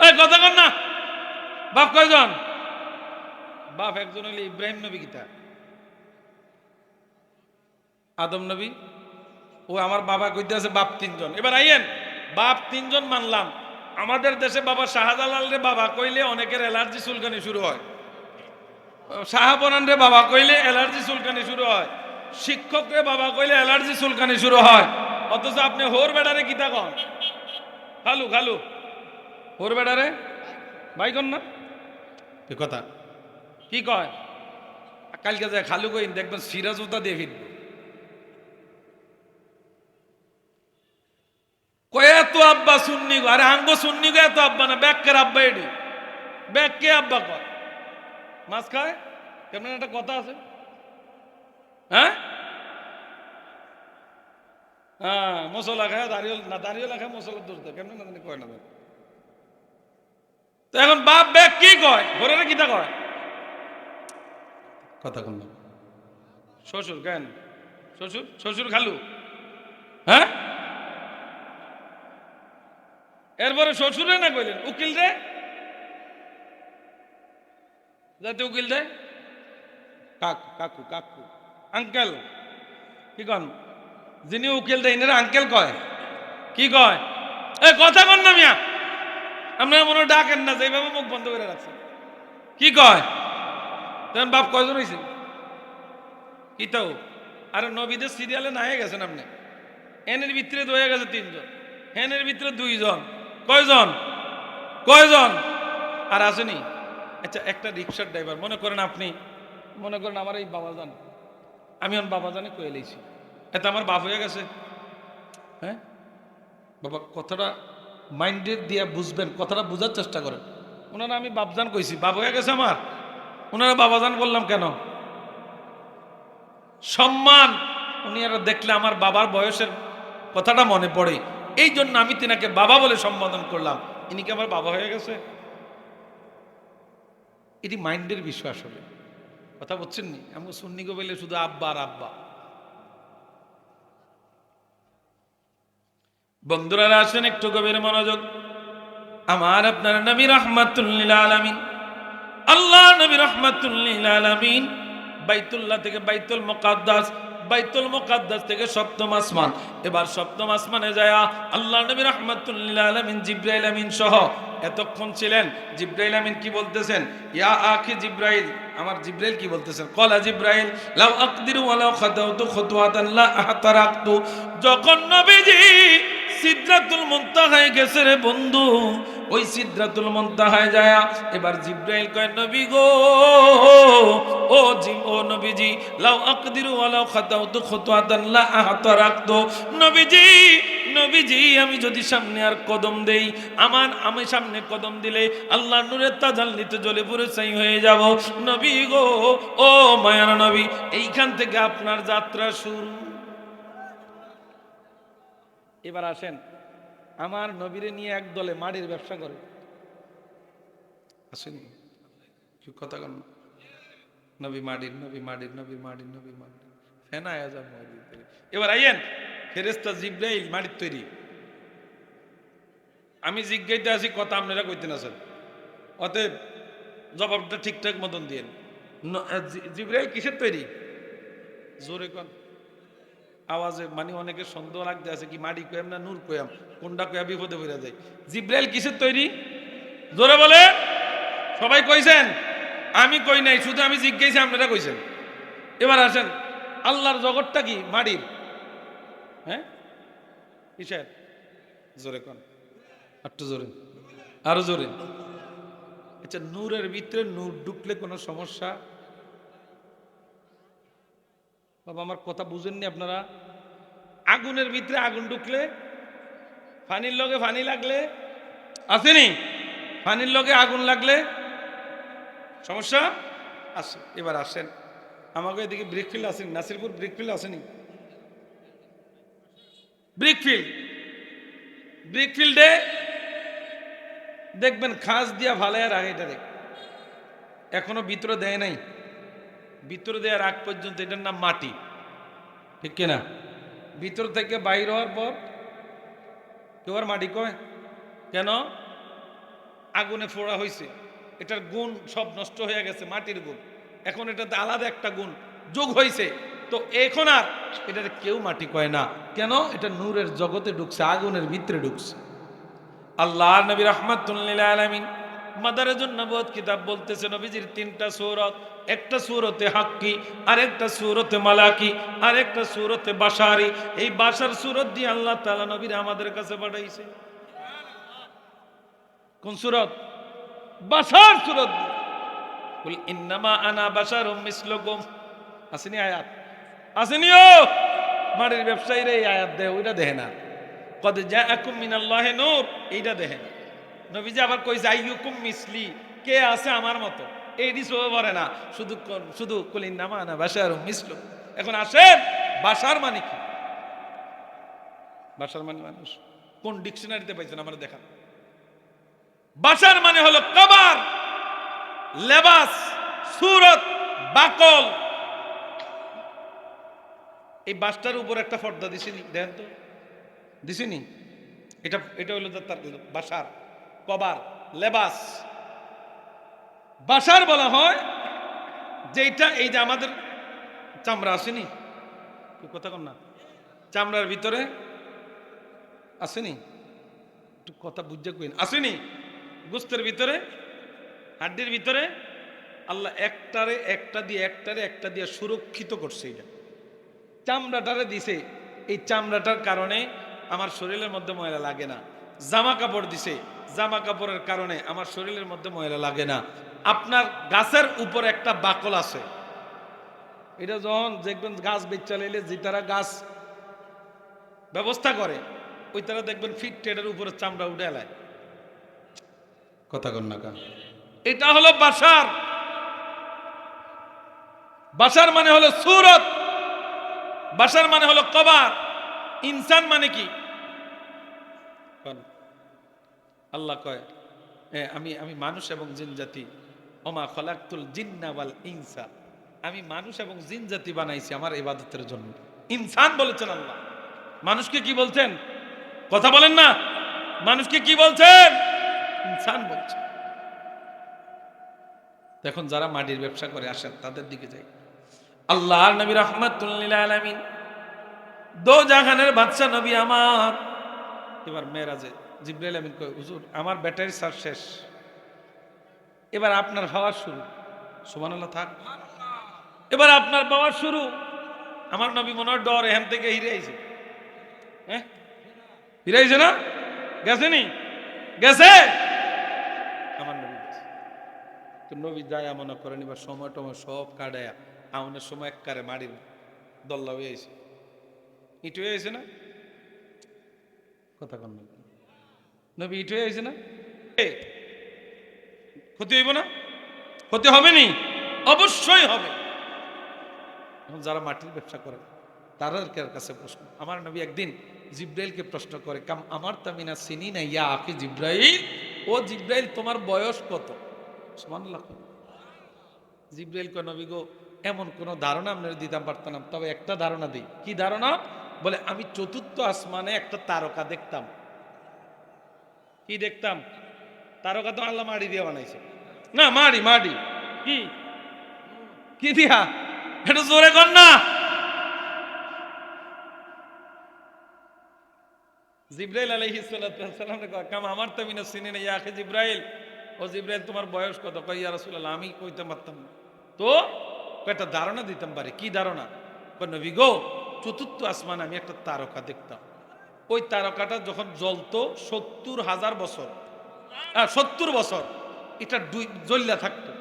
A: এই কথা কন না। বাপ কয়জন? বাপ একজন হইলে ইব্রাহিম নবী কিতা, আদম নবী। ও আমার বাবা কইতে আছে বাপ তিনজন। এবার আইয়েন, বাপ তিনজন মানলাম। আমাদের দেশে বাবা শাহজালাল রে বাবা কইলে অনেকের অ্যালার্জি চুলকানি শুরু হয়। শাহপরান রে বাবা কইলে অ্যালার্জি চুলকানি শুরু হয়। শিক্ষক রে বাবা কইলে অ্যালার্জি চুলকানি শুরু হয়। অথচ আপনি হোর বেড়ারে কিতা কন? খালু খালু। হোর বেড়ারে ভাই কন না? কি কথা কি কয়? কালকে যায় খালু কইন দেখবেন সিরাজুতা দিয়ে ফিরব। কয় এত আব্বা সুন্নি গো। আরে আঙ্গো সুন্নি গো, এত আব্বা না, ব্যাগকের আব্বা। এটি ব্যাগকে আব্বা কয়। মাছ খায় কেমন একটা কথা আছে। হ্যাঁ হ্যাঁ, মশলা খায় দাঁড়িয়ে না, দাঁড়িয়ে খায় মশলা দোষ দেয় কেমন না জানি কয় না। তো এখন বাপ ব্যাগ কি কয় ঘরে কি তা কয় কথা কোন শ্বশুর কেন শ্বশুর শ্বশুর খালু হ্যাঁ এরপরে শ্বশুরে না কইলেন উকিল রে যাতে উকিল দেয় কাকু কাকু কাকু আঙ্কেল কি কন যিনি উকিল দেয় ইনারা আঙ্কেল কয় কি কয় এ কথা কন না মিয়া আপনারা মনে ডাকেন না যেভাবে মুখ বন্ধ করে রাখছেন কি কয় তখন বাপ কয়জন হয়েছে কি তাও আরে নবীদের সিরিয়ালে না হয়ে গেছেন আপনি এনের ভিতরে হয়ে গেছে 3 জন হেনের ভিতরে 2 জন কয়জন কয়জন আর আসেনি আচ্ছা একটা রিক্সার ড্রাইভার মনে করেন আপনি মনে করেন আমার এই বাবাজান আমি আমার বাবাজানে কয়ে লইছি এত আমার বাপ হয়ে গেছে হ্যাঁ বাবা কথাটা মাইন্ডের দিয়ে বুঝবেন কথাটা বোঝার চেষ্টা করেন ওনারা আমি বাপজান কইছি বাপ হয়ে গেছে আমার ওনারা বাবাজান বললাম কেন সম্মান উনি আর দেখলে আমার বাবার বয়সের কথাটা মনে পড়ে এই জন্য আমি তিনাকে বাবা বলে সম্বোধন করলাম ইনি কি আমার বাবা হয়ে গেছে এটি মাইন্ডের বিষয় আসলে কথা বলছেন নি আমি সুন্নি গো বলে শুধু আব্বা আর আব্বা বন্ধুরা আসেন একটু গভীর মনোযোগ আমার আপনার নবী রাহমাতুল লিল আলামিন আল্লাহ নবী রাহমাতুল লিল আলামিন বাইতুল্লাহ থেকে বাইতুল মুকাদ্দাস থেকে সপ্তম আসমান এবার সপ্তম আসমানে যায় আল্লাহ নবী রাহমাতুল লিল আলামিন জিবরাইল আমিন সহ এতক্ষণ ছিলেন জিবরাইল আমিন কি বলতেছেন ইয়া আখি জিবরাইল আমার জিবরাইল কি বলতেছেন কলা জিবরাইল লাউ আকদিরু ওয়ালাউ খাদাউতু খুতওয়াতান লা আহতারাকতু যখন নবীজি সিদরাতুল মুনতাহায় গেছে রে বন্ধু ওই সিদরাতুল মুনতাহায় যায় এবার জিবরাইল কয় নবী গো ও নবীজি লাউ আকদিরু ওয়ালাউ খাদাউতু খুতওয়াতান লা আহতারাকতু নবীজি আমি যদি সামনে আর কদম দেই আমি সামনে কদম দিলে আল্লাহর নূরের তাজাল্লিতে জ্বলে পুরো ছাই হয়ে যাব নবী গো ও মায়ার নবী এইখান থেকে আপনার যাত্রা শুরু এবার আসেন আমার নবীরে নিয়ে এক দলে মাটির ব্যবসা করে আসেনি কি কথা কন নবী মাটির ফেনা আযাব এবার আইয়েন ফেরেশতা জিবরাইল মাটির তৈরি আমি জিজ্ঞাইতে আছি কথা আপনারা কইতেন আছেন অতএব জবাবটা ঠিকঠাক মতন দিয়েন জিবরাইল কিসের তৈরি জোরে কোন আওয়াজে মানে অনেকে সন্দেহ লাগতে আছে কি মাটি কয়াম না নূর কয়াম কোনটা কয়া বিপদে পড়ে যায় জিবরাইল কিসের তৈরি জোরে বলে সবাই কইছেন আমি কই নাই শুধু আমি জিজ্ঞাসি আপনারা কইছেন এবার আসেন আল্লাহর জগৎটা কি মাটির হ্যাঁ কিসের জোরে কোন একটু জোরে আরো জোরে আচ্ছা নূরের ভিতরে নূর ঢুকলে কোনো সমস্যা বাবা আমার কথা বুঝেননি আপনারা আগুনের ভিতরে আগুন ঢুকলে পানির লগে পানি লাগলে আসেনি পানির লগে আগুন লাগলে সমস্যা আছে এবার আসেন আমাকে এদিকে ব্রিকফিল্ড আসেনি নাসিরপুর ব্রিকফিল্ড আসেনি ব্রিকফিল্ডে দেখবেন খাস দিয়া ভালাই আর আগে এটা দেখ এখনো ভিতরে দেয় নাই ভিতরে দেওয়ার আগ পর্যন্ত এটার নাম মাটি ঠিক কিনা ভিতর থেকে বাইর হওয়ার পর কেউ আর মাটি কয় কেন আগুনে ফোড়া হয়েছে এটার গুণ সব নষ্ট হয়ে গেছে মাটির গুণ এখন এটাতে আলাদা একটা গুণ যোগ হয়েছে তো এখন আর এটাতে কেউ মাটি কয় না কেন এটা নূরের জগতে ঢুকছে আগুনের ভিতরে ঢুকছে আল্লাহ নবী রাহমাতুল লিল আলামিন মাদারেজুন নবুয়ত কিতাব বলতেছে নবীজির 3টা সূরত একটা সূরতে হাক্কি আর একটা সূরতে মালাকি আর একটা সূরতে বাশারি এই বাশার সূরত দিয়ে আল্লাহ তাআলা নবীর আমাদের কাছে পাঠাইছে কোন সূরত বাশার সূরত কুল ইন্নামা আনা বাশারুম মিসলুকুম আসেনি আয়াত আসেনিও মাটির ব্যবসায়ীরা এই আয়াত দেয় ওইটা দেখে না কদ জাআকুম মিনাল্লাহি নূর এইটা দেখেন নবীজি আবার কইছে আইয়ুকুম মিসলি কে আছে আমার মতো এইটি সব বলে না শুধু কুলিন নামা না বাশারুম মিসলু এখন আসেন বাশার মানে কি বাশার মানে মানুষ কোন ডিকশনারিতে পাইছেন আমরা দেখান বাশার মানে হলো কবর, লেবাস, সুরত, বাকল। এই বাসটার উপর একটা পর্দা দিছিনি, দেখেন তো, দিছিনি? এটা এটা হলো তার বাশার, কবর, লেবাস। বাশার বলা হয় যেটা এই যে আমাদের চামড়া আসেনি, কথা কন না, চামড়ার ভিতরে আসেনি, একটু কথা বুঝে কইন, আসেনি? গোস্তের ভিতরে, হাড্ডির ভিতরে আল্লাহ একটারে একটা দিয়ে একটারে একটা দিয়ে সুরক্ষিত করছে। এটা চামড়াটারে দিছে, এই চামড়াটার কারণে আমার শরীরের মধ্যে ময়লা লাগে না। জামা কাপড় দিছে, জামা কাপড়ের কারণে আমার শরীরের মধ্যে ময়লা লাগে না। আপনার গাছের উপর একটা বাকল আছে, এটা যখন দেখবেন গাছ বেচা লাইলে যে তারা গাছ ব্যবস্থা করে ওই তারা দেখবেন ফিট টেডের উপরে চামড়া উঠে এলায়, কথা কন না কেন? এটা হলো বাশার। বাশার মানে হলো সুরত, বাশার মানে হলো কবর। ইনসান মানে কি? আল্লাহ কয় আমি আমি মানুষ এবং জিন জাতি, ওমা খলাকতুল জিন্না ওয়াল ইনসা, আমি মানুষ এবং জিন জাতি বানাইছি আমার ইবাদতের জন্য। ইনসান বলেছেন আল্লাহ। মানুষকে কি বলছেন? কথা বলেন না, মানুষকে কি বলছেন? ইনসান বলছেন। দেখুন যারা মাটির ব্যবসা করে আসেন তাদের দিকে যাই। আল্লাহর নবী রাহমাতুল লিল আলামিন, দো জাহানের বাদশা নবী আমার। এবার মেরাজে জিবরাইল আমিন কয়, হুজুর আমার ব্যাটারি চার্জ শেষ, এবার আপনার পাওয়ার শুরু। সুবহানাল্লাহ থাক। এবার আপনার পাওয়ার শুরু। আমার নবী মনে হয় ডর এখান থেকে হিরে আইছে। হ্যাঁ হিরে আইছে না? গেছে নি? গেছে। আমার নবী তো নবী যায় মনে করেন এবার সময় টময় সব কাটায়া আমাদের সময় এক কারে মাটির দল্লা হয়ে আইছে, ইট হয়ে আইছে না? কথা কন না, নবী ইট হয়ে আইছে না? ক্ষতি হইব না? ক্ষতি হবে নি? অবশ্যই হবে। এখন যারা মাটির ব্যবসা করে তাদের কাছে প্রশ্ন, আমার নবী একদিন জিব্রাইলকে প্রশ্ন করে, কাম আমার তামিনা চিনি না ইয়া আখি জিব্রাইল, ও জিব্রাইল তোমার বয়স কত? সুবহানাল্লাহ। জিব্রাইল কয়, নবী গো এমন কোন ধারণা আপনারা দিতাম পারতাম না, তবে একটা ধারণা দিই। কি ধারণা? বলে আমি চতুর্থ আসমানে একটা তারকা দেখতাম। কি দেখতাম? তারকা তো আল্লাহ মাড়ি দিয়ে বানাইছে না? মাড়ি মাড়ি কি কি দিয়া? এটা জোরে কর না। জিব্রাইল আলাইহিস সালাম কাম আমার তামিনা চিনি না ইয়া আখি জিব্রাইল, ও জিব্রাইল তোমার বয়স কত? কয় ইয়া রাসূলুল্লাহ আমি কইতে পারতাম না। তো একটা ধারণা দিতাম পারে। কি ধারণা? কয় নবী গো চতুর্থ আসমানে আমি একটা তারকা দেখতাম, ওই তারকাটা যখন জ্বলতো ৭০,০০০ বছর, ৭০ বছর এটা জ্বললা থাকতো,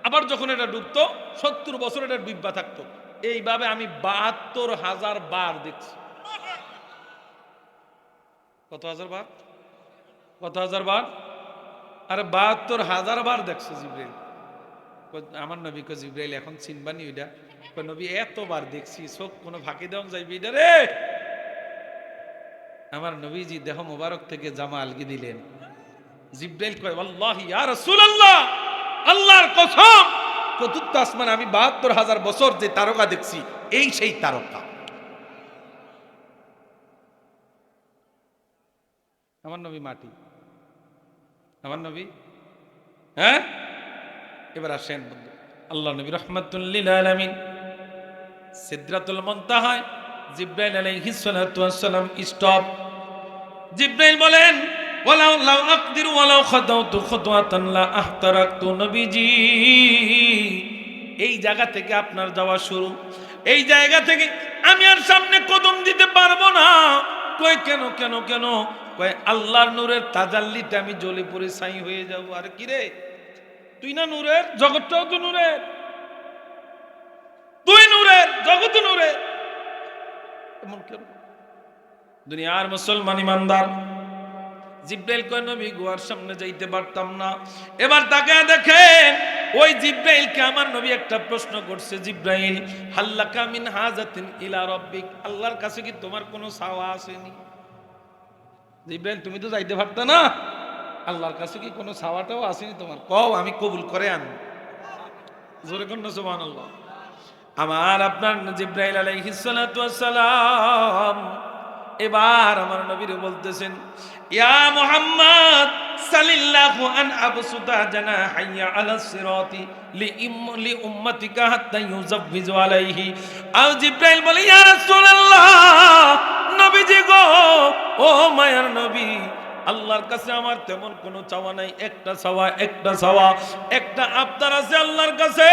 A: আবার যখন এটা ডুবতো ৭০ বছর এটা ডুববা থাকতো। এইভাবে আমি ৭২,০০০ বার দেখছি। কত হাজার বার? কত হাজার বার? আরে ৭২,০০০ বার দেখছে জিব্রাইল। আমার নবী কয়, জিব্রাইল এখন চিনবানি ওইটা? নবী এতবার দেখছি, চোখ কোনো ফাঁকি দেওয়া যাইবে এটা রে? আমার নবীজি দেহ মোবারক থেকে জামা আলগি দিলেন। জিব্রাইল কয়, আল্লাহি ইয়া রাসূলুল্লাহ, আল্লাহর কসম চতুর্থ আসমানে আমি ৭২,০০০ বছর যে তারকা দেখছি এই সেই তারকা। আমার নবী মাটি, আমার নবী। হ্যাঁ এবার আসেন বন্ধু, আল্লাহ নবী রাহমাতুল লিল আলামিন সিদরাতুল মুনতাহায় জিব্রাইল আলাইহিস সালাতু ওয়াস সালাম স্টপ। জিব্রাইল বলেন, ওয়ালাউ লাউ আকদিরু ওয়ালাউ খাদাউতু খুতওয়াতান লা আহতারাকতু। নবীজি এই জায়গা থেকে আপনার যাওয়া শুরু, এই জায়গা থেকে আমি আর সামনে কদম দিতে পারবো না। কই কেন কেন কেন? কয় আল্লাহর নূরের তাজাল্লিতে আমি জ্বলে পড়ে ছাই হয়ে যাব। আর কি রে, তুই না নূরের, জগৎটাও তো নূরের, তুই নূরের, জগৎ নূরের, এমন কেন? দুনিয়ার মুসলমান ইমানদার জিব্রাইল কয়, নবী গুহার সামনে যাইতে পারতাম না। এবার তাকে দেখেন ওই জিব্রাইলকে আমার নবী একটা প্রশ্ন করছে, জিব্রাইল হাল্লাকা মিন হাজাতিন ইলা রাব্বিক, আল্লাহর কাছে কি তোমার কোনো চাওয়া আসেনি? জিব্রাইল তুমি তো যাইতে পারতা না, আল্লাহর কাছে কি কোনো চাওয়াটাও আসেনি তোমার? কও, আমি কবুল করে আনি। জোরে কোন সুবহানাল্লাহ। আমার আপনার জিবরাইল আলাইহিস সালাতু ওয়াস সালাম এবার আমার নবীরে বলতেছেন, ইয়া মুহাম্মদ সাল্লাল্লাহু আন আবসুতা জানাহাইয়া আলাস সিরাতি লি উম্মতিকা হাত্তা ইউজাফিজু আলাইহি। আও জিবরাইল বলে, ইয়া রাসূলুল্লাহ, নবীজি গো, ও মায়ার নবী, আল্লাহর কাছে আমার তেমন কোনো চাওয়া নাই, একটা আবদার আছে আল্লাহর কাছে,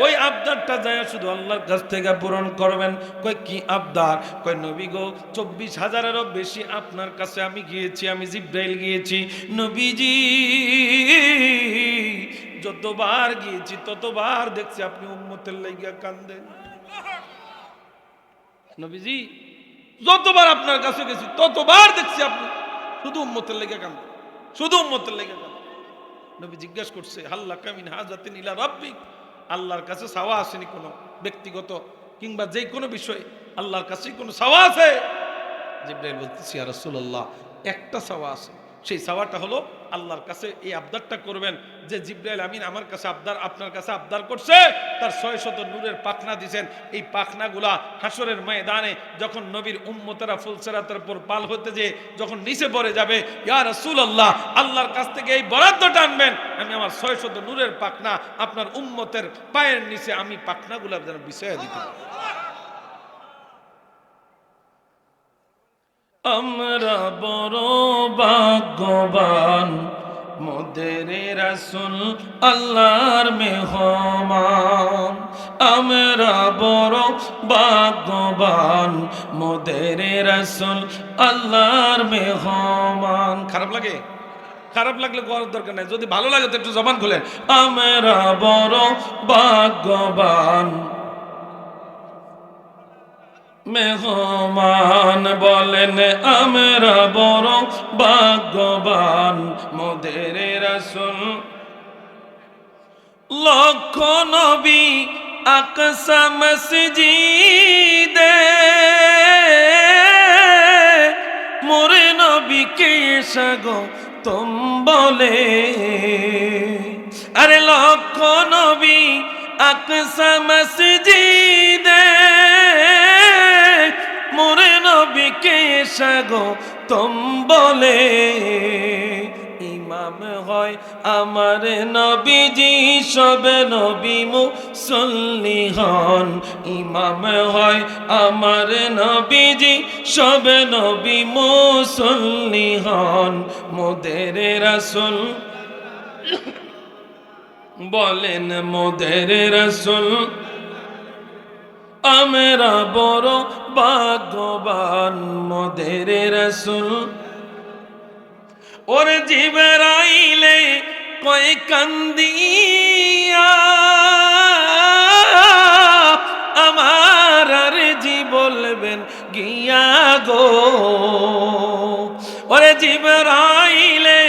A: ওই আবদারটা যায় শুধু আল্লাহর কাছ থেকে পূরণ করবেন। কই কি আবদার? কই নবী গো, 24,000-এরও বেশি আপনার কাছে আমি গিয়েছি, আমি জিবরাইল গিয়েছি নবীজি, যতবার গিয়েছি ততবার দেখছি আপনি উম্মতের লাইগা কান্দেন। নবীজি, যতবার আপনার কাছে গেছি ততবার দেখছি আপনি শুধু উম্মতের লেগে কাঁদেন, শুধু উম্মতের লেগে কাঁদেন। নবী জিজ্ঞাসা করছে, হাল্লা কামিন হাজাতিন ইলা রাব্বিক, আল্লাহর কাছে চাওয়া আসেনি কোনো ব্যক্তিগত কিংবা যে কোনো বিষয়, আল্লাহর কাছে কোনো চাওয়া আছে? জিবরাইল বলতেছি, ইয়া রাসূলুল্লাহ, একটা চাওয়া আছে, সেই চাওয়াটা হলো আল্লাহর কাছে এই আবদারটা করবেন যে জিবরাইল আমিন আমার কাছে আবদার, আপনার কাছে আবদার করছে, তার 600 নূরের পাখনা দিবেন, এই পাখনাগুলা হাসরের ময়দানে যখন নবীর উম্মতেরা ফুলসিরাতের উপর পাল হতে যে যখন নিচে পড়ে যাবে, ইয়া রাসূলুল্লাহ, আল্লাহর কাছ থেকে এই বরাদ্দটা আনবেন, আমি আমার 600 নূরের পাখনা আপনার উম্মতের পায়ের নিচে আমি পাখনাগুলা যেন বিছায়া দিতে পারি। আমরা বড় ভাগ্যবান, মোদের রাসূল আল্লাহর মেহমান। আমরা বড় ভাগ্যবান, মোদের রাসূল আল্লাহর মেহমান। খারাপ লাগে? খারাপ লাগলে করার দরকার নাই, যদি ভালো লাগে তো একটু জবান খুলেন, আমরা বড় ভাগ্যবান মেহমান। বলেন, আমরা বড় ভাগ্যবান, মোদের রাসূল লক্ষ নবী আকসা মসজিদে, মোরে নবীকে স্বাগতম বলে। আরে লক্ষ নবী আকসা মসজিদে, মোরে নবীকে স্বাগতম বলে। ইমাম হয় আমার নবীজি, সব নবী মুসল্লি হন। ইমাম হয় আমার নবীজি, সব নবী মুসল্লি হন। মোদের রাসূল বলেন, মোদের রাসূল আমরা বড় ভাগ্যবান, মোদের রাসূল। ওরে জিবরাইলে কয় কান্দিয়া, আমার আরজি বলবেন গিয়া গো। ওরে জিবরাইলে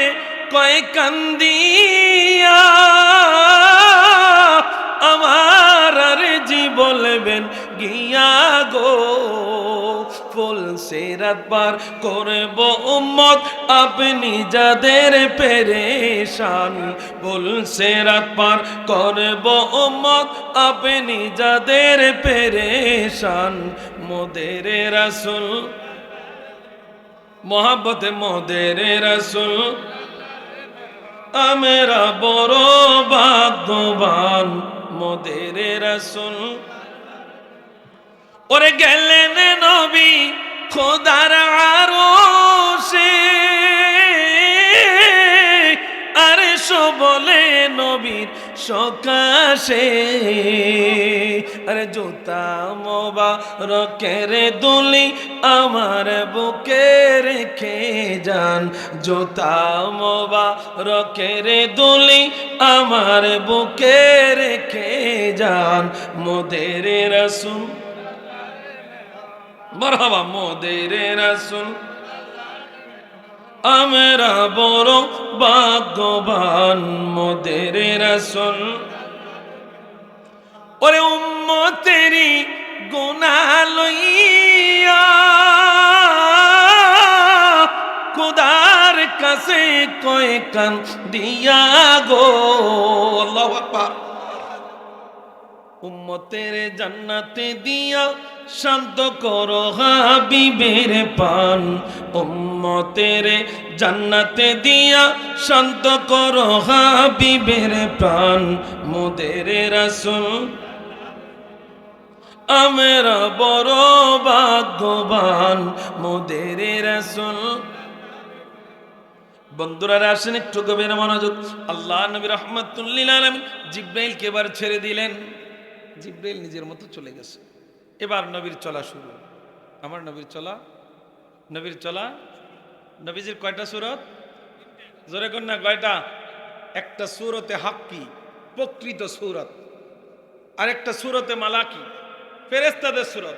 A: কয় কান্দিয়া, আমার আরজি বলবেন গিয়া গো। ফুলসিরাত পার করব উম্মত আপনি যাদের পেরেশান। ফুলসিরাত পার করব উম্মত আপনি যাদের পেরেশান। মোদের রাসূল মোহাব্বতে মোদের রাসূল আমরা বড় ভাগ্যবান, মোদের রাসূল। ওরে গেলেন নবী খোদার আরশে, আরশ বলে নবীর সকাশে। আরে জুতা মোবারকের দুলি আমার বুকে রেখে যান। জুতা মোবারকের দুলি আমার বুকে রেখে যান। মোদের রাসূল মারহাবা, মোদের রাসূল আমরা বড় ভাগ্যবান, মোদের রাসূল। ওরে উম্মতেরি গুনাহ লইয়া খোদার কাছে কয় কান দিয়া গো, আল্লাহু আকবার। উম্মতের জান্নাতে দিয়া শান্ত করো হাবিবের পান, উম্মতের জান্নাতে দিয়া শান্ত করো হাবিবের প্রাণ। মোদের রাসূল আমরা বড় ভাগ্যবান, মোদের রাসূল। বন্ধুরা আসেন একটু গভীর মনোযোগ। আল্লাহ নবী রাহমাতুল লিল আলামিন জিবরাইলকে এবার ছেড়ে দিলেন। জিবরাইল নিজের মতো চলে গেছে। এবার নবীর চলা শুরু। আমার নবীর চলা, নবীর চলা। নবীজির কয়টা সূরত? জোরে কোন না কয়টা? একটা সূরতে হাক্কি, প্রকৃত সূরত, আরেকটা সূরতে মালাকি, ফেরেশতাদের সূরত,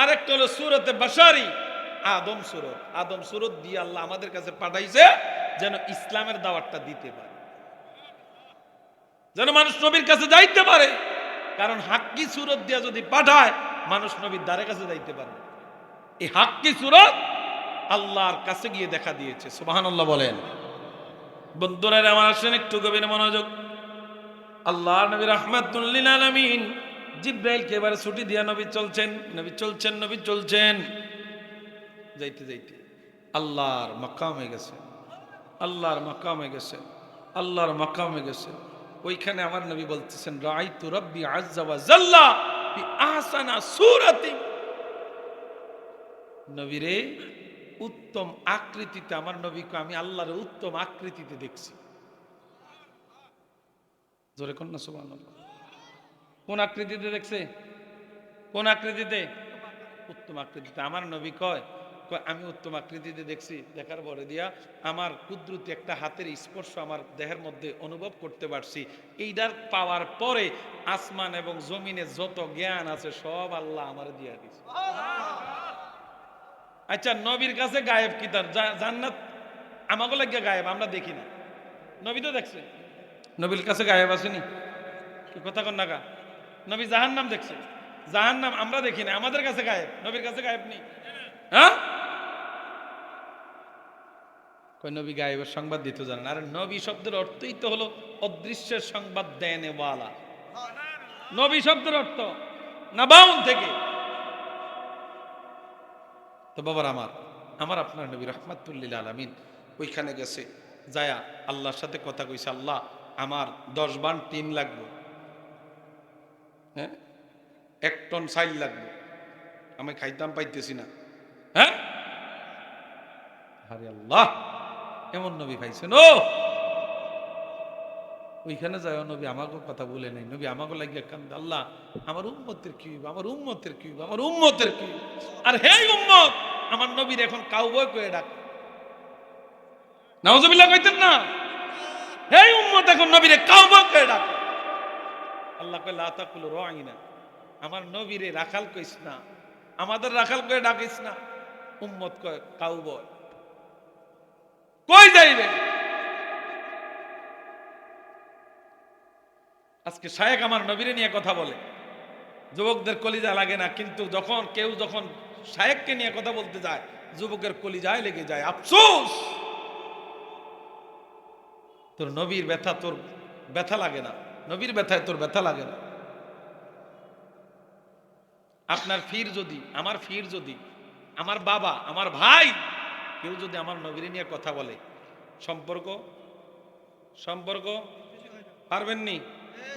A: আরেকটা হলো সূরতে বাশারি, আদম সূরত। আদম সূরত দিয়ে আল্লাহ আমাদের কাছে পাঠাইছে যেন ইসলামের দাওয়াতটা দিতে পারে, যেন মানুষ নবীর কাছে যাইতে পারে। কারণ হাক্কি সূরত দিয়ে যদি পাঠায়, মানুষ নবীর দ্বারে কাছে যাইতে পারে। এই হাক্কি সূরত আল্লাহর কাছে গিয়ে দেখা দিয়েছে। সুবহানাল্লাহ বলেন। বন্ধুরা আমার আসেন একটু গভীর মনোযোগ। আল্লাহ নবী রাহমাতুল লিল আলামিন জিবরাইলকে এবারে ছুটি দিয়া নবী চলছেন, নবী চলছেন, নবী চলছেন। যাইতে যাইতে আল্লাহর মাকামে গেছে, আল্লাহর মাকামে গেছে, আল্লাহর মাকামে গেছে। ওইখানে আমার নবী বলতেছেন, রাআইতু রাব্বি আযজা ওয়া জাল্লা ফি আহসানা সূরাতি। নবীরে উত্তম আকৃতিতে, আমার নবীকে আমি আল্লাহর উত্তম আকৃতিতে দেখছি। জোরে কোন না সুবহানাল্লাহ। কোন আকৃতিতে দেখছে? কোন আকৃতিতে? উত্তম আকৃতিতে। আমার নবী কয় আমি উত্তম আকৃতিতে দেখছি। দেখার পরে দিয়া আমার কুদরতি একটা হাতের স্পর্শ আমার দেহের মধ্যে অনুভব করতে পারছি। এইটার পাওয়ার পরে আসমান এবং জমিনে যত জ্ঞান আছে সব আল্লাহ আমার দিয়া দিছে। আচ্ছা, নবীর কাছে গায়েব কি? তার জান্নাত আমাকে লাগে গায়েব, আমরা দেখি না। নবী তো দেখছে। নবীর কাছে গায়েব আসেনি? কি কথা কন নাকা? নবী জাহান্নাম দেখছে, জাহান্নাম আমরা দেখি না, আমাদের কাছে গায়েব, নবীর কাছে গায়েব নেই। হ্যাঁ, কই নবী গায়েবের সংবাদ দিতে জানেন? আরে নবী শব্দের অর্থই তো হলো অদৃশ্যের সংবাদ দেনে ওয়ালা। নবী শব্দের অর্থ নাবাউন থেকে। তো বাবার আমার আপনার নবী রাহমাতুল লিল আলামিন ওইখানে গেছে, যায়া আল্লাহর সাথে কথা কইছে, আল্লাহ আমার 10 বান টিন লাগবে, হ্যাঁ 1 টন চাইল লাগবে, আমি খাইতাম পাইতেছি না। হ্যাঁ, আরে আল্লাহ, এমন নবী পাইছেন? ও ওইখানে যায় নবী আমাকে কথা বলে নাই, নবী আমাকে লাগিয়ে কান্দে, আল্লাহ আমার উম্মতের কি হইব, আমার উম্মতের কি হইব, আমার উম্মতের কি হইব। আর হে উম্মত, আমার নবীর এখন কাউবয় করে ডাক। নাউজুবিল্লাহ কইতেন না? হে উম্মত, এখন নবীরে কাউবয় করে ডাক। আল্লাহ কয় লা তাকুলু রাঈনা, আমার নবীরে রাখাল কইস না, আমাদের রাখাল করে ডাকিস না। উম্মত কয় কাউবয়। কই যাইবে? আজকে শায়েখ আমার নবীরে নিয়ে কথা বলে, যুবকদের কলিজা লাগে না, কিন্তু যখন কেউ যখন শায়েখকে নিয়ে কথা বলতে যায়, যুবকের কলিজায় লেগে যায়। আফসোস, তোর নবীর ব্যথা তোর ব্যথা লাগে না, নবীর ব্যথায় তোর ব্যথা লাগে না। আপনার ফির যদি, আমার ফির যদি, আমার বাবা, আমার ভাই কেউ যদি আমার নবীরে নিয়ে কথা বলে, সম্পর্ক সম্পর্ক পারবেননি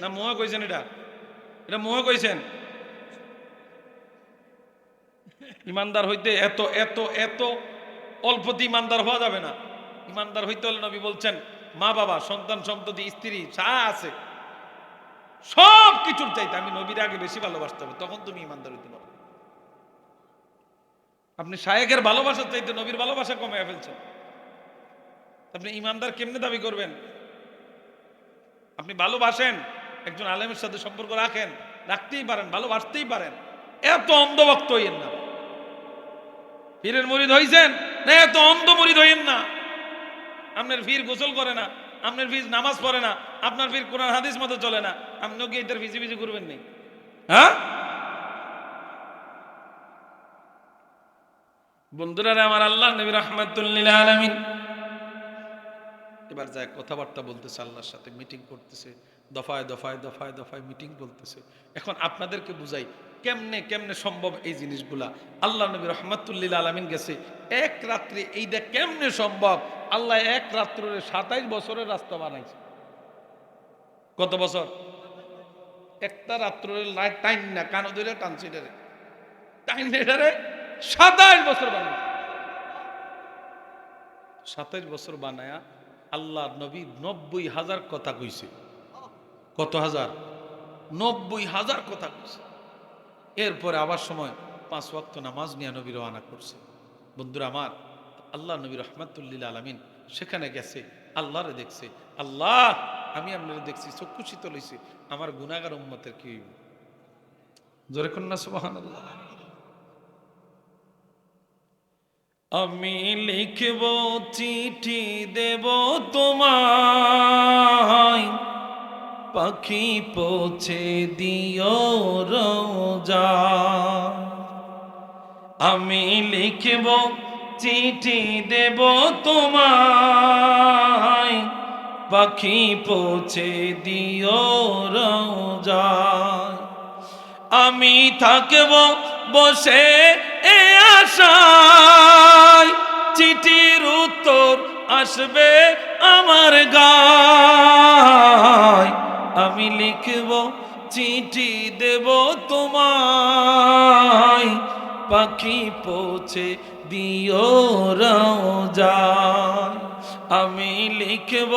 A: না? মোহ কইছেন? এটা মোহ কইছেন? ইমানদার হইতে এত এত এত অল্পতে ইমানদার হওয়া যাবে না। ইমানদার হইতে হলে নবী বলছেন মা বাবা, সন্তান সন্ততি, স্ত্রী যা আছে সব কিছুর চাইতে আমি নবীর আগে বেশি ভালোবাসতে হবে, তখন তুমি ইমানদার হইতে পারো। আপনি শায়েখের ভালোবাসার চাইতে নবীর ভালোবাসা কমায় ফেলছেন। আপনি ইমানদার কেমনে দাবি করবেন? আপনি ভালোবাসেন, একজন আলেমের সাথে সম্পর্ক রাখেন, রাখতেই পারেন, ভালোবাসতেই পারেন, এত অন্ধভক্ত হইয়েন না। পীরের মুরিদ হইছেন না, এত অন্ধ মুরিদ হইয়েন না। আপনার পীর গোসল করে না, আপনার পীর নামাজ পড়ে না, আপনার পীর কোরআন হাদিস মতো চলে না, আপনিও কি এটার ভিজি ভিজি করবেন নি? হ্যাঁ বন্ধুরা আমার, আল্লাহ নবী রাহমাতুল লিল আলামিন এবার যায় কথাবার্তা বলতেছে, আল্লাহর সাথে মিটিং করতেছে, দফায় দফায় দফায় দফায় মিটিং বলতেছে। এখন আপনাদেরকে বুঝাই কেমনে কেমনে সম্ভব এই জিনিসগুলা। আল্লাহ নবী রহমাতুল্লিল আলামিন গেছে এক রাত্রে, এইটা কেমনে সম্ভব? আল্লাহ এক রাত্রে 27 বছরের রাস্তা বানাইছে। কত বছর? একটা রাত্রের লাইট টাইম না, কানো ধরে টানছে এটারে, টাইম এটারে 27 বছর বানাইছে। 27 বছর বানায়া আল্লাহ নবী 90,000 কথা কইছে। কত হাজার? 90,000 কথা কইছে। এরপরে আবার সময় 5 ওয়াক্ত নামাজ নিয়ে নবী রওনা করছে। বন্ধুরা আমার, আল্লাহ নবী রহমাতুল্লিল আলামিন সেখানে গেছে, আল্লাহরে দেখছে। আল্লাহ, আমি আপনারে দেখছি, চক্ষু শীতল হইছে, আমার গুনাহগার উম্মতের কি হইব? জোরে কন্যা সুবহানাল্লাহ। আমি লিখব চিঠি দেব তোমায়, পাখি পৌঁছে দিও রোজা। আমি লিখব চিঠি দেব তোমায়, পাখি পৌঁছে দিও রোজা। আমি থাকব বসে এ আশায়, চিঠির উত্তর আসবে আমার গায়। আমি লিখব চিঠি দেব তোমায়, পাখি পৌঁছে দিও রোজায়। আমি লিখব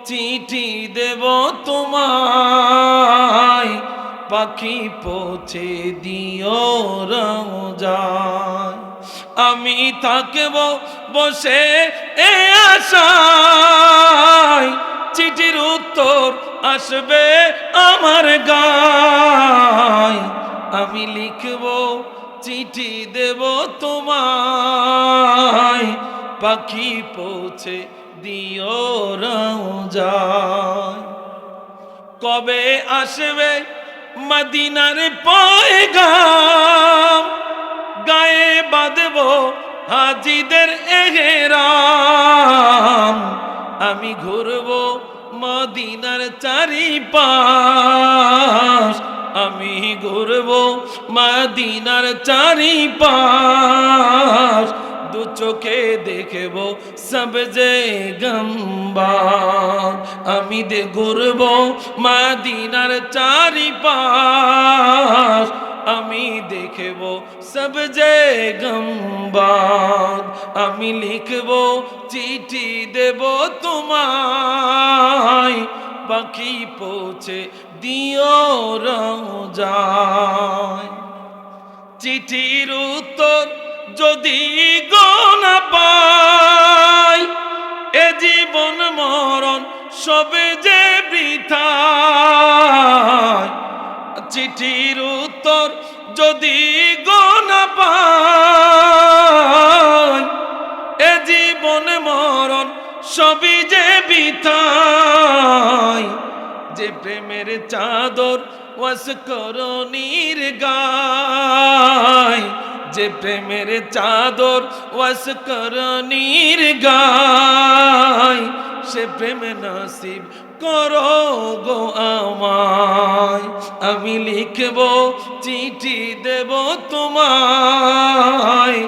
A: চিঠি দেব তোমায়, পাখি পৌঁছে দিও রোজায়। আমি থাকব বসে এ আশায়, চিঠির উত্তর আসবে আমার গায়। আমি লিখব চিঠি দেব তোমায়, পাখি পৌঁছে দিও রোজায়। কবে আসবে মদিনার পয়গাম, গায়ে বাঁধব হাজিদের এহরাম। আমি ঘুরব মদিনার চারিপাশ, আমি ঘুরব মদিনার চারিপাশ। দু চোখে দেখব সবজে গম্বার। আমি ঘুরব মদিনার চারিপাশ, আমি দেখব সবজে গম্বার। আমি লিখব চিঠি দেব তোমায়, পাখি পৌঁছে দিও রোজায়। চিঠির উত্তর যদি গো না পাই, এ জীবন মরণ সবে যে বৃথায়। চিঠির উত্তর যদি গো না পাই, এ জীবন মরণ সবই যে বৃথায়। যে প্রেমের চাদর ওয়াসকরণীর গায়, যে প্রেমের চাদর ওয়াসকরণীর গায়। সে প্রেম নসিব করো গো আমায়। আমি লিখব চিঠি দেব তোমায়,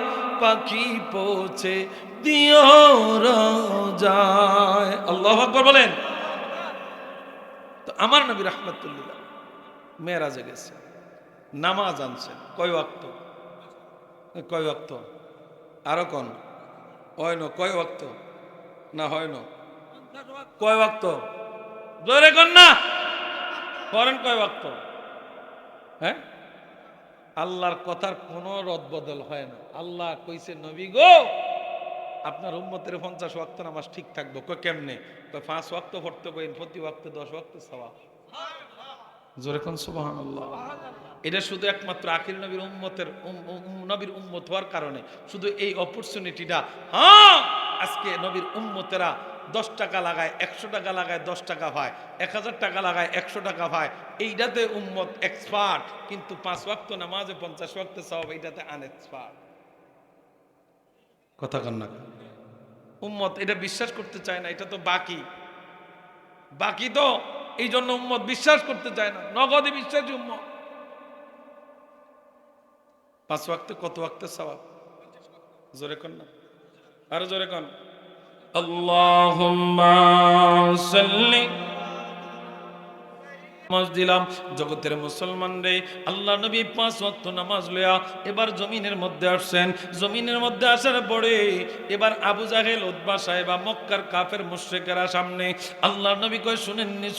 A: পাখি পৌঁছে দিও রোজায়। আল্লাহু আকবার বলেন। তো আমার নবী রাহমাতুল্লাহ মেরাজে গেছে, নামাজ আনছেন কয় ওয়াক্ত? কয় ওয়াক্ত? আরো কোন হয় না? কয় ওয়াক্ত? না হয় না? কয় ওয়াক্ত? জোরে কোন না করেন কয় ওয়াক্ত? হ্যাঁ, আল্লাহর কথার কোনো রদবদল হয় না। আল্লাহ কইছে নবী গো, আপনার উম্মতের 50 ওয়াক্ত নামাজ ঠিক থাকবো। কয় কেমনে? কয় 5 ওয়াক্ত পড়তে বলেন, প্রতি ওয়াক্তে 10 ওয়াক্ত সওয়াব। জোরে কোন সুবহানাল্লাহ। এটা শুধু একমাত্র আখির নবীর উম্মতের নবীর উম্মত হওয়ার কারণে শুধু এই অপরচুনিটিটা। হ্যাঁ, আজকে নবীর উম্মতেরা 10 টাকা লাগায় 100 টাকা লাগায় 10 টাকা পায়, 1000 টাকা লাগায় 100 টাকা পায়। এইটাতে উম্মত এক্সপার্ট, কিন্তু 5 ওয়াক্ত নামাজে 50 ওয়াক্ত সওয়াব এইটাতে আনএক্সপার্ট। কথা কন না? উম্মত এটা বিশ্বাস করতে চায় না, এটা তো বাকি বাকি তো, এই জন্য উম্মত বিশ্বাস করতে চায় না। নগদে বিশ্বাসী উম্মত। 5 ওয়াক্তে কত ওয়াক্তের সওয়াব? জোরে কোন না, আরো জোরে কোন। আল্লাহুম্মা সাল্লি নামাজ দিলাম জগতের মুসলমান রে। আল্লাহ নবী 5 ওয়াক্ত নামাজ লয়া এবার জমিনের মধ্যে আসছেন। জমিনের মধ্যে আসার পরে এবার আবু জাহেল, উতবা সাহেবা, মক্কার কাফের মুশরিকেরা সামনে। আল্লাহ নবী কয় শুনেননি,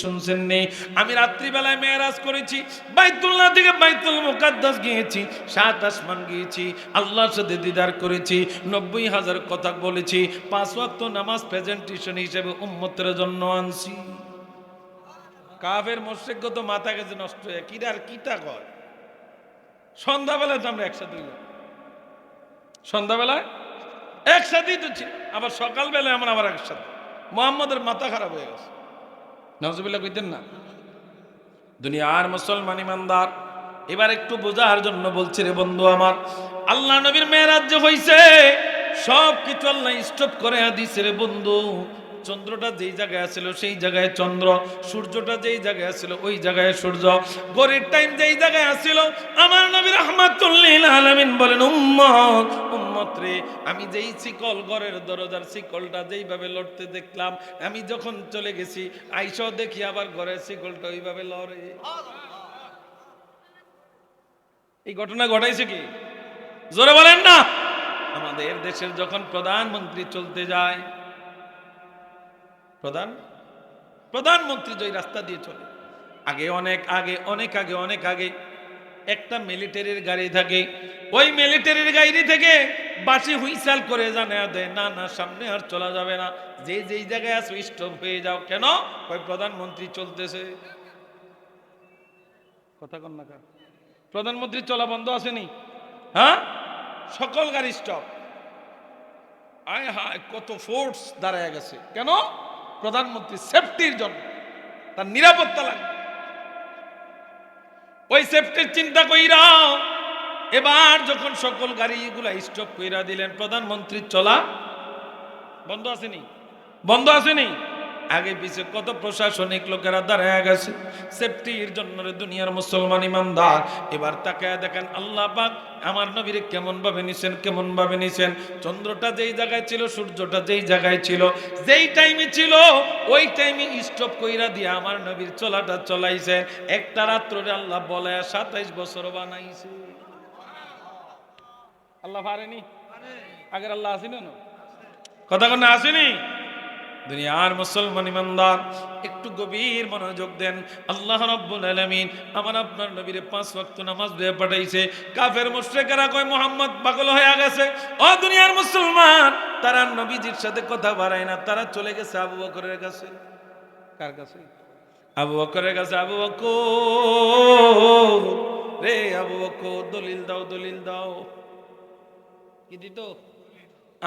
A: শুনছেননি, আমি রাত্রিবেলায় মেরাজ করেছি, বাইতুল্লাহ থেকে বাইতুল মুকাদ্দাস গিয়েছি, 7 আসমান গিয়েছি, আল্লাহর সাথে দিদার করেছি, 90,000 কথা বলেছি, 5 ওয়াক্ত নামাজ প্রেজেন্টেশন হিসেবে উম্মতের জন্য আনছি। কাফের মুশরিক তো মাথা গেছে নষ্ট হয়ে, কিরার কিতা কয়। সন্ধ্যাবেলায় তো আমরা একসাথে হইলাম, সন্ধ্যাবেলায় একসাথেই তো ছিল, আবার সকালবেলায় আমরা আবার একসাথে। মুহাম্মদের মাথা খারাপ হয়ে গেছে, নাউজুবিল্লাহ কইতেন না। দুনিয়ার মুসলমান ইমানদার, এবার একটু বোঝার জন্য বলছি রে বন্ধু আমার, আল্লাহ নবীর মেরাজ যে হইছে সব কিছু আল্লাহ স্টপ করে দিছে রে বন্ধু। চন্দ্রটা যেই জায়গায় ছিল সেই জায়গায় চন্দ্র, সূর্যটা যেই জায়গায় ছিল ওই জায়গায় সূর্য, ঘড়ির টাইম যেই জায়গায় ছিল। আমার নবী রাহমাতুল লিল আলামিন বলেন, উম্মত রে, আমি যেই শিকল, ঘরের দরজার শিকলটা যেইভাবে লড়তে দেখলাম, আমি যখন চলে গেছি আইসা দেখি আবার ঘরের শিকলটা ওইভাবে লড়ে। এই ঘটনা ঘটাইছে কি? জোরে বলেন না। আমাদের দেশের যখন প্রধানমন্ত্রী চলতে যায়, প্রধানমন্ত্রী যে রাস্তা দিয়ে চলে, অনেক আগে একটা মিলিটারির গাড়ি থাকে, ওই মিলিটারির গাড়ি থেকে বাসি হুইসাল করে জানায়া দেয়, না না সামনে আর চলা যাবে না, যেই জায়গায় আছে স্টপ হয়ে যাও। কেন? ওই প্রধানমন্ত্রী চলতেছে। কথা কন না, প্রধানমন্ত্রী চলা বন্ধ আসেনি? হ্যাঁ, সকল গাড়ি স্টপ। আয় হায়, কত ফোর্স দাঁড়ায় গেছে। কেন? প্রধানমন্ত্রী সেফটির জন্য, তার নিরাপত্তা লাগবে। ওই সেফটির চিন্তা কইরা এবার যখন সকল গাড়িগুলা স্টপ কইরা দিলেন, প্রধানমন্ত্রী চলা বন্ধ আসেনি? বন্ধ আসেনি? আগে পিছে কত প্রশাসনিক লোকেরা দাঁড়ায় গেছে সেফটির জন্য রে দুনিয়ার মুসলমান ইমানদার। এবার তাকায় দেখেন আল্লাহ পাক আমার নবীরে কেমন ভাবে নিছেন। চন্দ্রটা যেই জায়গায় ছিল, সূর্যটা যেই জায়গায় ছিল, যেই টাইমে ছিল ওই টাইমে স্টপ কইরা দিয়ে আমার নবীর চলাটা চলাইছেন। একটা রাত্রে আল্লাহ বলে 27 বছর বানাইছে। আল্লাহ পারেনি? আগের আল্লাহ আসেনি না? কথা কোন আসেনি? দুনিয়ার মুসলমান ইমানদার একটু গভীর মনোযোগ দেন। আল্লাহ রাব্বুল আলামিন আমার আপনার নবীরে 5 ওয়াক্ত নামাজ দিয়ে পাঠাইছে। কাফের মুশরিকরা কয় মুহাম্মদ পাগল হয়ে গেছে। ও দুনিয়ার মুসলমান, তারা নবীজির সাথে কথা বাড়ায় না, তারা চলে গেছে আবু বকরের কাছে। কার কাছে? আবু বকরের কাছে। আবু বকর রে, আবু বকর দলিল দাও। কি দিত?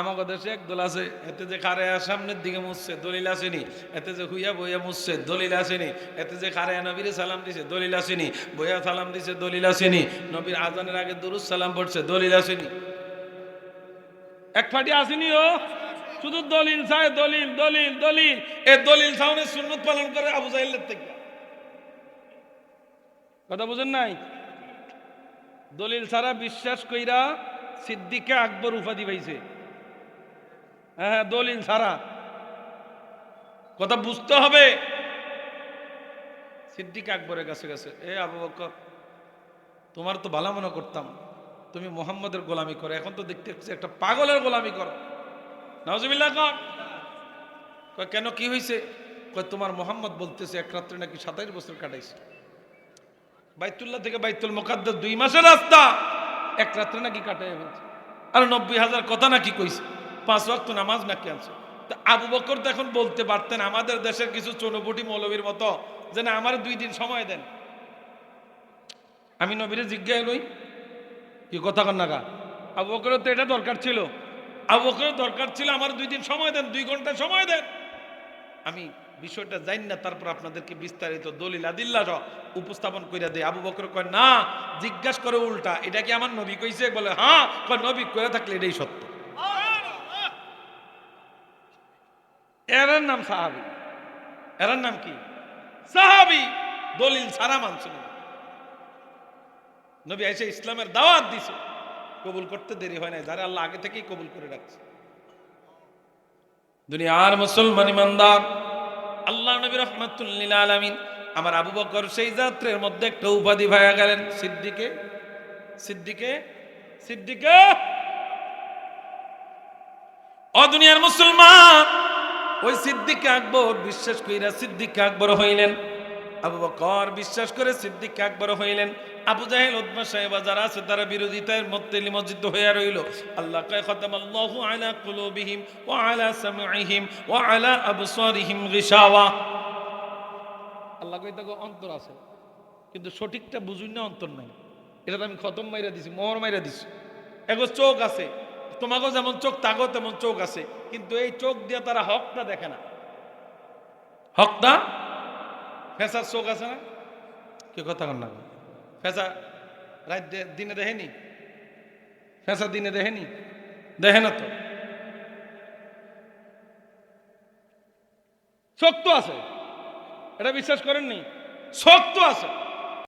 A: আমাকে দেশে এক দল আছে, এতে যে খারেয়া সামনের দিকে মুছছে দলিল আসেনি, এতে যে হুইয়া বইয়া মুছছে দলিল আসেনি, এতে যে খারেয়া নবীরে সালাম দিছে দলিল আসেনি, বইয়া সালাম দিছে দলিল আসেনি, নবীর আজানের আগে দুরুদ সালাম পড়ছে দলিল আসেনি। এক ফাটি আসেনি। ও শুধু দলিল চায়, দলিল। এই দলিল ছাউনের সুন্নত পালন করে আবু জাহেলের থেকে। কথা বুঝেন নাই? দলিল ছাড়া বিশ্বাস কইরা সিদ্দিকে আকবর উপাধি পাইছে। হ্যাঁ, দলিল ছাড়া। কথা বুঝতে হবে। সিদ্দিক আকবরের কাছে গেছে, এ আবু বকর, তোমার তো ভালো মনে করতাম, তুমি মুহাম্মদের গোলামি করো, এখন তো দেখতে একটা পাগলের গোলামি করো। নাউজুবিল্লাহ। কয় কেন, কি হয়েছে? কয় তোমার মুহাম্মদ বলতেছে এক রাত্রে নাকি 27 বছর কাটাইছে। বাইতুল্লাহ থেকে বাইতুল মুকাদ্দাস 2 মাসের রাস্তা, এক রাত্রে নাকি কাটাই ফেলছে। আর 90,000 কথা নাকি কইছে, 5 ওয়াক্ত নামাজ নাকি আছে। তা আবু বকর তো এখন বলতে পারতেন আমাদের দেশের কিছু চনবুটি মৌলবীর মতো, যে না আমার 2 দিন সময় দেন, আমি নবীরে জিজ্ঞাসা লই। কি কথা কন না? আবু বকরের তো এটা দরকার ছিল। আবু বকরের দরকার ছিল আমার 2 দিন সময় দেন, 2 ঘন্টা সময় দেন, আমি বিষয়টা জানি না, তারপর আপনাদেরকে বিস্তারিত দলিল আদিল্লা উপস্থাপন করে দেয়। আবু বকর কয় না, জিজ্ঞাসা করে উল্টা, এটা কি আমার নবী কইছে? বলে হ্যাঁ। কয় নবী করে থাকলে এটাই সত্য। এর নাম সাহাবী। এর নাম কি? সাহাবী। দলিল ছাড়া মানছিল না। নবী এসে ইসলামের দাওয়াত দিছে, কবুল করতে দেরি হয় নাই, যারা আল্লাহ আগে থেকেই কবুল করে রাখছে। দুনিয়ার মুসলমান ইমানদার, আল্লাহ নবী রাহমাতুল লিল আলামিন আমার আবু বকর সেই যাত্রার মধ্যে একটা উপাধি ভাইয়া গেলেন, সিদ্দিকে। সিদ্দিকে সিদ্দিকে ও দুনিয়ার মুসলমান, ওই সিদ্দিক আকবর বিশ্বাস কইরা সিদ্দিক আকবর হইলেন। আবু বকর বিশ্বাস করে সিদ্দিক আকবর হইলেন। আবু জাহেল উতবা সাহেবা যারা আছে তারা বিরোধিতার মধ্যে নিমজ্জিত হইয়া রইল। আল্লাহ কয় খতামাল্লাহু আলা কুলুবিহিম ওয়া আলা সামঈহিম ওয়া আলা আবসারিহিম গিশাওয়া। আল্লাহ কয় তাকে অন্তর আছে, কিন্তু সঠিকটা বুঝুই না, অন্তর নাই। এটা তো আমি খতম মাইরা দিছি, মোহর মাইরা দিছি। এগো চোখ আছে, তোমাকেও যেমন চোখ তাকেও তেমন চোখ আছে, কিন্তু এই চোখ দিয়ে তারা হকটা দেখে না। হকটা ফেসার চোখ আছে না? কি কথা কন না? ফেসা রাত দিনে দেখেনি? ফেসা দিনে দেখেনি? দেখে না তো। চোখ তো আছে, এটা বিশ্বাস করেননি? চোখ তো আছে।